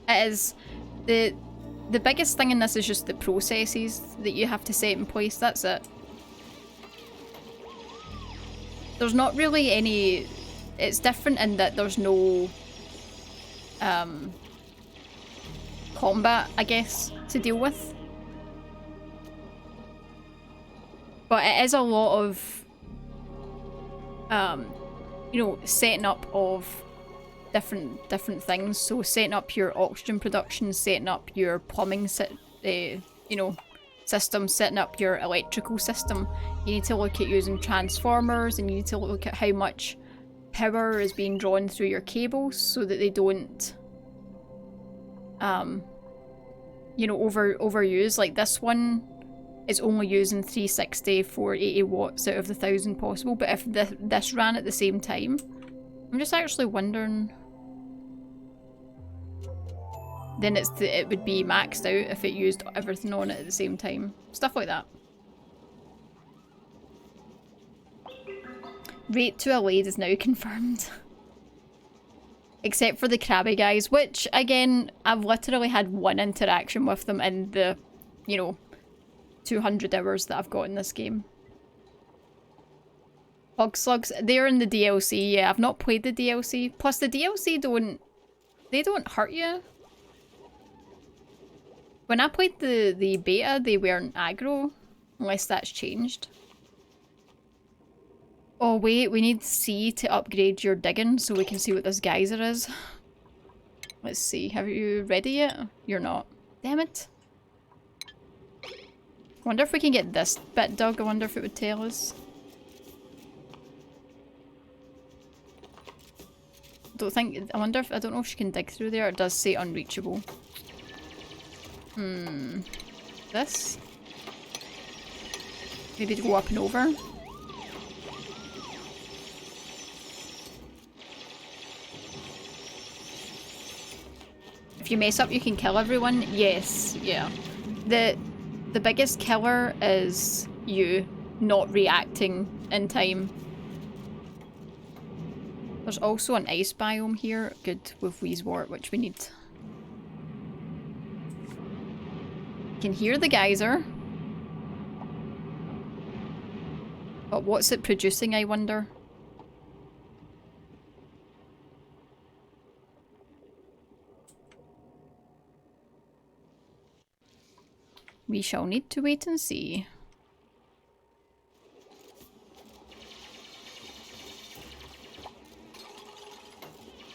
Speaker 1: It is the biggest thing in this is just the processes that you have to set in place. That's it. There's not really any. It's different in that there's no combat, I guess, to deal with. But it is a lot of you know, setting up of different things. So setting up your oxygen production, setting up your plumbing you know, system, setting up your electrical system. You need to look at using transformers, and you need to look at how much power is being drawn through your cables so that they don't you know, overuse. Like this one is only using 360 for 80 watts out of the 1000 possible, but if this ran at the same time, I'm just actually wondering, then it would be maxed out if it used everything on it at the same time. Stuff like that. Rate to a Lade is now confirmed. Except for the crabby guys, which, again, I've literally had one interaction with them in the, you know, 200 hours that I've got in this game. Bug slugs, they're in the DLC, yeah, I've not played the DLC. Plus the DLC don't hurt you. When I played the beta, they weren't aggro, unless that's changed. Oh wait, we need C to upgrade your digging so we can see what this geyser is. Let's see, have you ready yet? You're not. Damn it. I wonder if we can get this bit dug, I wonder if it would tell us. I don't know if she can dig through there, it does say unreachable. This? Maybe to go up and over? If you mess up, you can kill everyone? Yes, yeah. The biggest killer is you not reacting in time. There's also an ice biome here, good with Wheezewort, which we need. You can hear the geyser. But what's it producing, I wonder? We shall need to wait and see.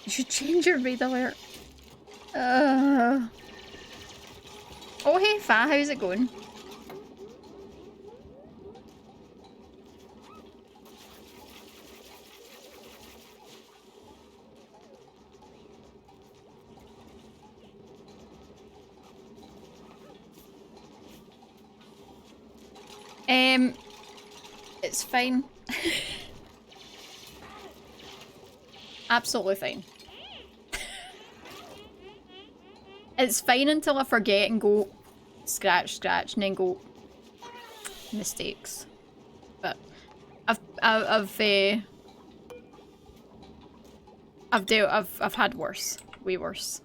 Speaker 1: You should change your raid alert. Oh hey Fa, how's it going? It's fine. Absolutely fine. It's fine until I forget and go scratch, and then go mistakes. But I've had worse, way worse.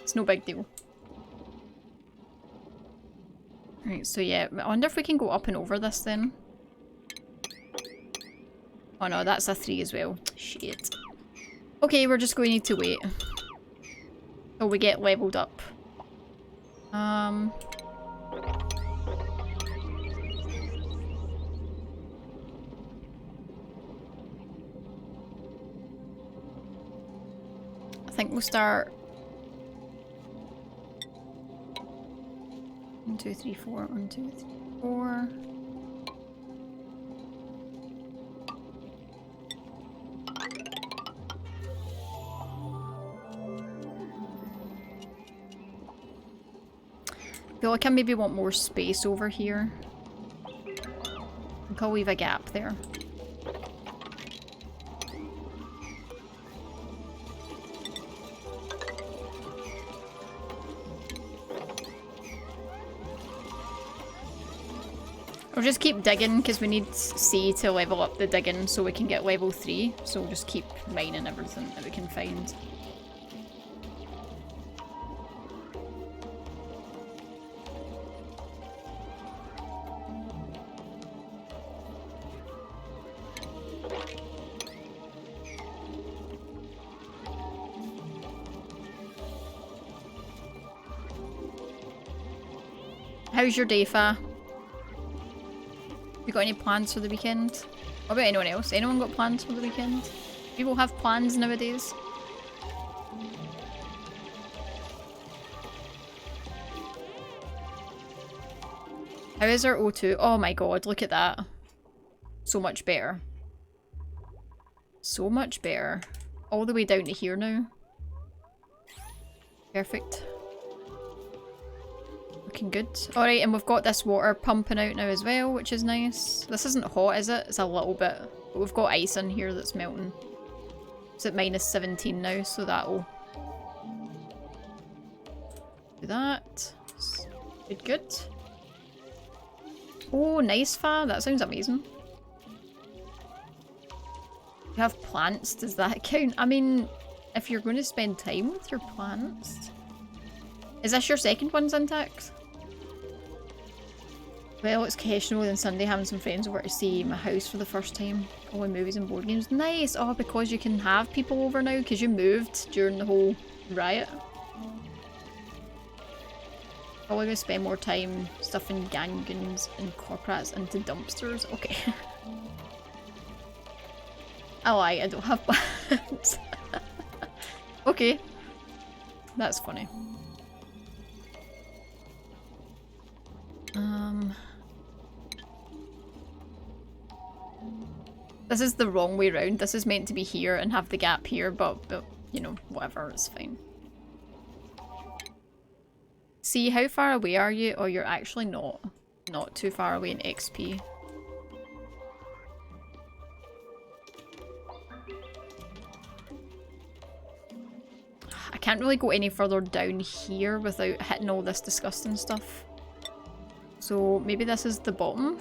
Speaker 1: It's no big deal. Right, so yeah, I wonder if we can go up and over this then. Oh no, that's a 3 as well. Shit. Okay, we're just going to need to wait till we get leveled up. I think we'll start 1, 2, 3, 4. 1, 2, 3, 4. I feel like I maybe want more space over here. I think I'll leave a gap there. We'll just keep digging because we need C to level up the digging so we can get level 3. So we'll just keep mining everything that we can find. How's your day, Fa? You got any plans for the weekend? What about anyone else? Anyone got plans for the weekend? People have plans nowadays. How is our O2? Oh my god, look at that. So much better. So much better. All the way down to here now. Perfect. Looking good. Alright, and we've got this water pumping out now as well, which is nice. This isn't hot, is it? It's a little bit. But we've got ice in here that's melting. It's at minus 17 now, so that'll do that. Good, good. Oh, nice fa. That sounds amazing. You have plants, does that count? I mean, if you're going to spend time with your plants. Is this your second one, Syntax? Well, it's occasional than Sunday having some friends over to see my house for the first time. Going movies and board games. Nice! Oh, because you can have people over now because you moved during the whole riot. Probably gonna spend more time stuffing gangans and corporates into dumpsters. Okay. I lie, I don't have plans. Okay. That's funny. This is the wrong way round. This is meant to be here and have the gap here, but you know, whatever, it's fine. See, how far away are you? Oh, you're actually not too far away in XP. I can't really go any further down here without hitting all this disgusting stuff. So maybe this is the bottom.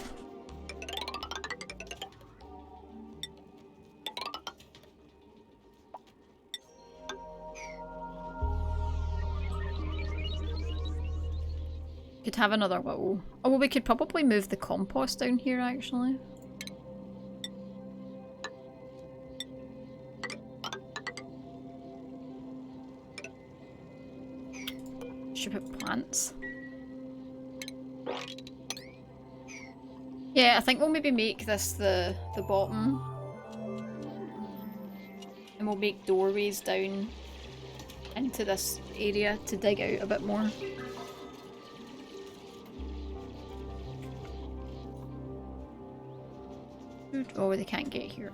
Speaker 1: Could have another little... Oh, well, we could probably move the compost down here, actually. Should put plants. Yeah, I think we'll maybe make this the bottom. And we'll make doorways down into this area to dig out a bit more. Oh, they can't get here.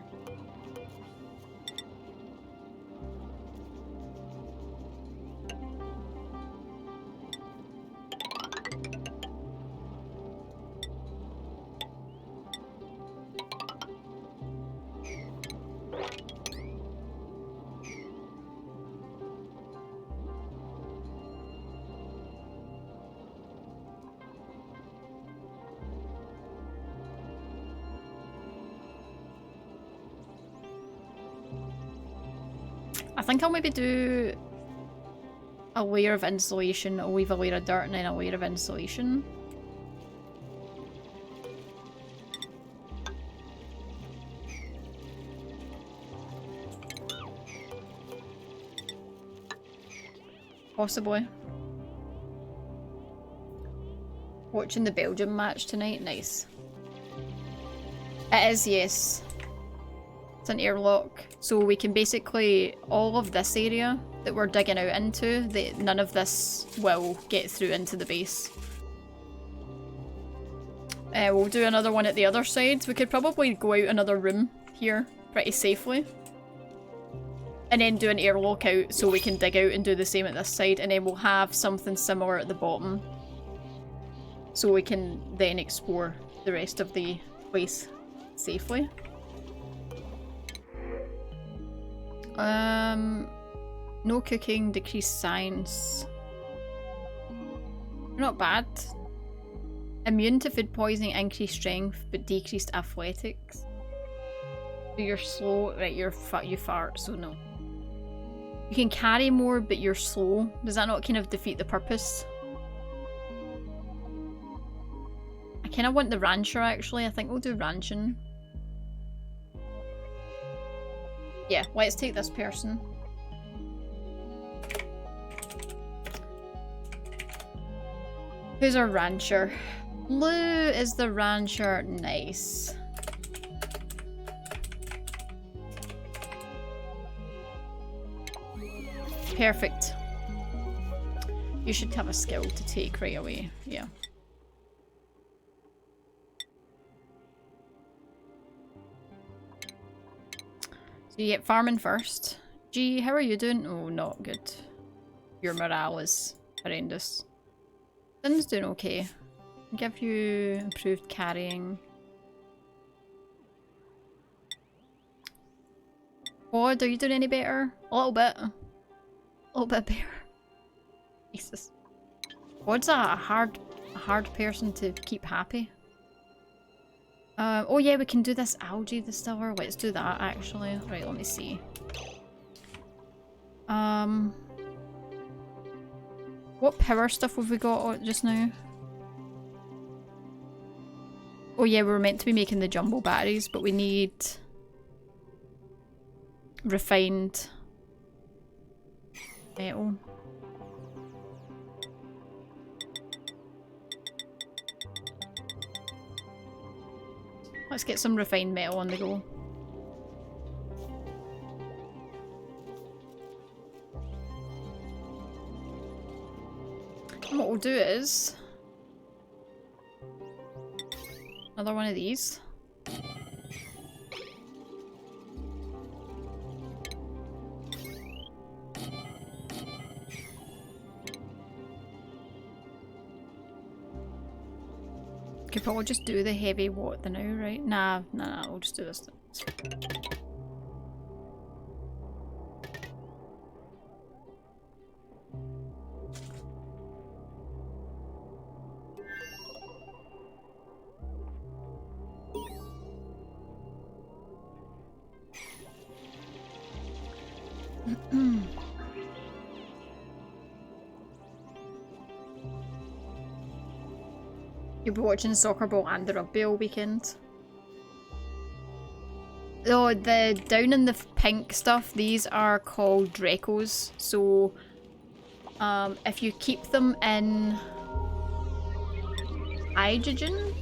Speaker 1: I think I'll maybe do a layer of insulation, I'll leave a layer of dirt and then a layer of insulation. Possibly. Watching the Belgium match tonight, nice. It is, yes. It's an airlock, so we can basically, all of this area that we're digging out into, none of this will get through into the base. We'll do another one at the other side. We could probably go out another room here pretty safely. And then do an airlock out so we can dig out and do the same at this side, and then we'll have something similar at the bottom. So we can then explore the rest of the place safely. No cooking, decreased science. Not bad. Immune to food poisoning, increased strength, but decreased athletics. So you're slow, right? You fart, so no. You can carry more, but you're slow. Does that not kind of defeat the purpose? I kind of want the rancher, actually. I think we'll do ranching. Yeah, let's take this person. Who's our rancher? Lou is the rancher. Nice. Perfect. You should have a skill to take right away. Yeah. So you get farming first. Gee, how are you doing? Oh, not good. Your morale is horrendous. Sin's doing okay. Give you improved carrying. Quad, are you doing any better? A little bit. A little bit better. Jesus. Quad's a hard person to keep happy. Oh yeah, we can do this algae distiller. Let's do that actually. Right, let me see. What power stuff have we got just now? Oh yeah, we were meant to be making the jumbo batteries, but we need refined metal. Let's get some refined metal on the go. And what we'll do is another one of these. Could probably just do the heavy water now, right? Nah, we'll just do this. You'll be watching soccer ball and the rugby all weekend. Oh, the down in the pink stuff, these are called Drecos. So, if you keep them in hydrogen,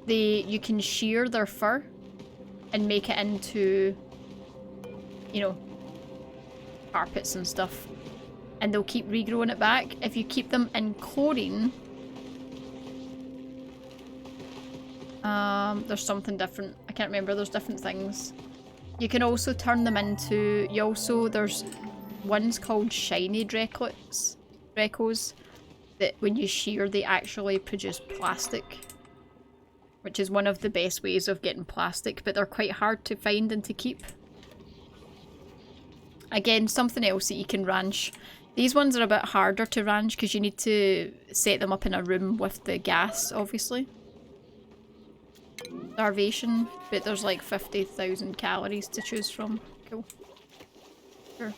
Speaker 1: you can shear their fur and make it into, you know, carpets and stuff. And they'll keep regrowing it back. If you keep them in chlorine, there's something different. I can't remember. There's different things. You can also turn them into... There's ones called shiny Drecos, that when you shear, they actually produce plastic. Which is one of the best ways of getting plastic, but they're quite hard to find and to keep. Again, something else that you can ranch. These ones are a bit harder to ranch because you need to set them up in a room with the gas, obviously. Starvation, but there's like 50,000 calories to choose from. Cool. Sure.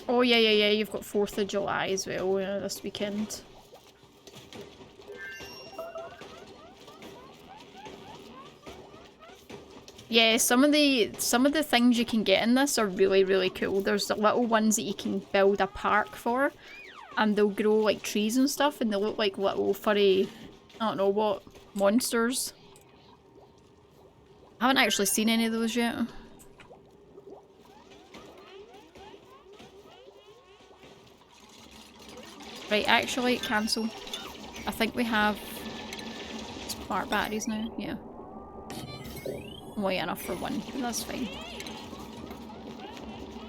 Speaker 1: Oh yeah, you've got 4th of July as well this weekend. Yeah, some of the things you can get in this are really, really cool. There's the little ones that you can build a park for, and they'll grow like trees and stuff, and they look like little furry, I don't know what, monsters. I haven't actually seen any of those yet. Right, actually, cancel. I think we have smart batteries now, yeah. Only enough for one, but that's fine.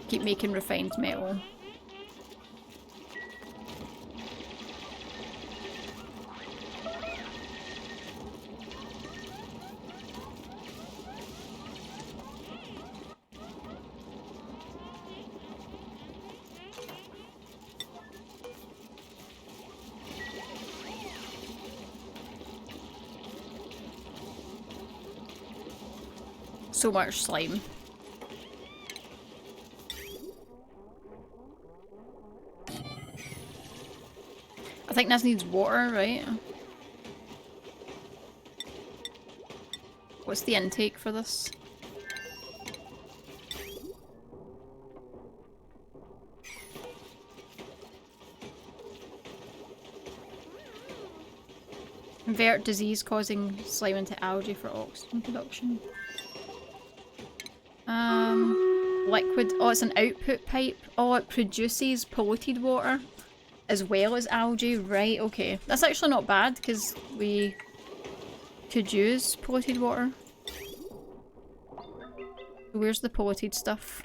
Speaker 1: Keep making refined metal. So much slime. I think this needs water, right? What's the intake for this? Invert disease causing slime into algae for oxygen production. Liquid. Oh, it's an output pipe. Oh, it produces polluted water as well as algae. Right, okay. That's actually not bad because we could use polluted water. Where's the polluted stuff?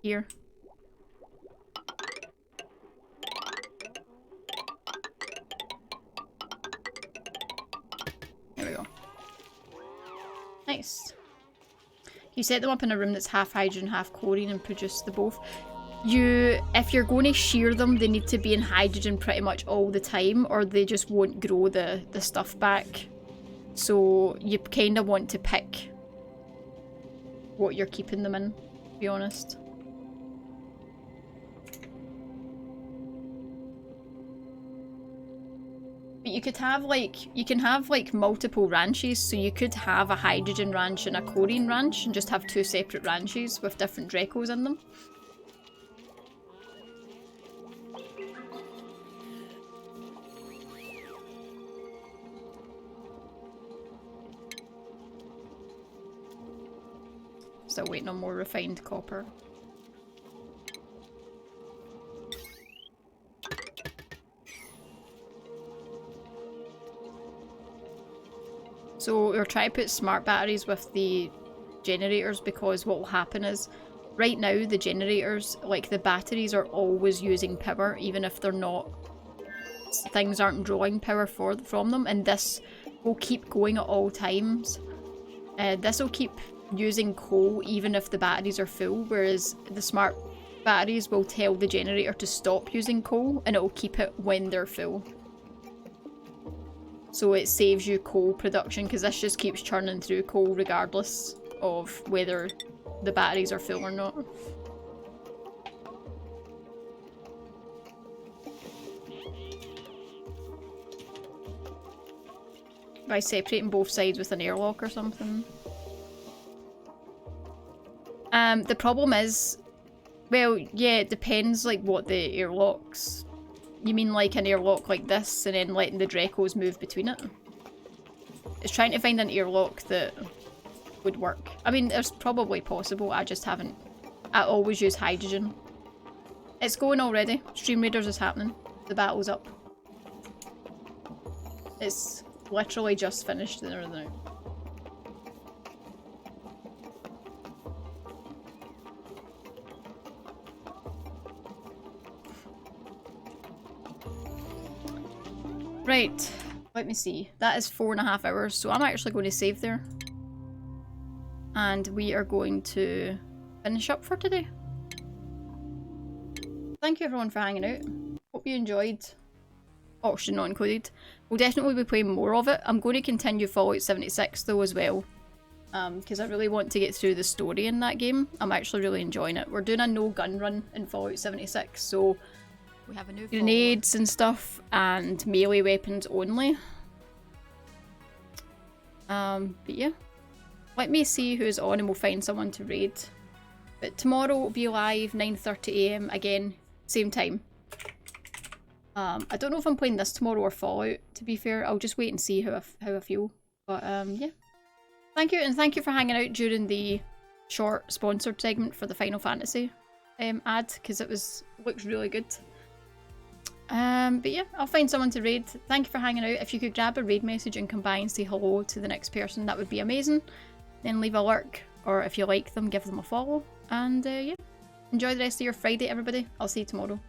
Speaker 1: Here. There we go. Nice. You set them up in a room that's half hydrogen, half chlorine and produce the both. If you're going to shear them, they need to be in hydrogen pretty much all the time or they just won't grow the stuff back. So you kind of want to pick what you're keeping them in, to be honest. But you could have you can have multiple ranches, so you could have a hydrogen ranch and a chlorine ranch and just have two separate ranches with different Dracos in them. Still waiting on more refined copper. So we're trying to put smart batteries with the generators because what will happen is right now the generators, like the batteries are always using power even if they're not, things aren't drawing power from them, and this will keep going at all times. This will keep using coal even if the batteries are full, whereas the smart batteries will tell the generator to stop using coal and it will keep it when they're full. So it saves you coal production because this just keeps churning through coal regardless of whether the batteries are full or not. By separating both sides with an airlock or something. The problem is, well, yeah, it depends like what the airlocks. You mean like an airlock like this and then letting the Dracos move between it? It's trying to find an airlock that would work. I mean, it's probably possible, I just haven't. I always use hydrogen. It's going already. Stream Raiders is happening. The battle's up. It's literally just finished the other. Right, let me see. That is 4.5 hours, so I'm actually going to save there. And we are going to finish up for today. Thank you everyone for hanging out. Hope you enjoyed. Oxygen not included. We'll definitely be playing more of it. I'm going to continue Fallout 76 though as well. Because I really want to get through the story in that game. I'm actually really enjoying it. We're doing a no gun run in Fallout 76, so
Speaker 2: We have a new
Speaker 1: grenades and stuff and melee weapons only. But yeah. Let me see who's on and we'll find someone to raid. But tomorrow will be live, 9:30 AM again, same time. I don't know if I'm playing this tomorrow or Fallout, to be fair. I'll just wait and see how I feel. But yeah. Thank you, and thank you for hanging out during the short sponsored segment for the Final Fantasy ad, because it looks really good. But yeah, I'll find someone to raid. Thank you for hanging out. If you could grab a raid message and come by and say hello to the next person, that would be amazing. Then leave a lurk, or if you like them, give them a follow. And yeah, enjoy the rest of your Friday, everybody. I'll see you tomorrow.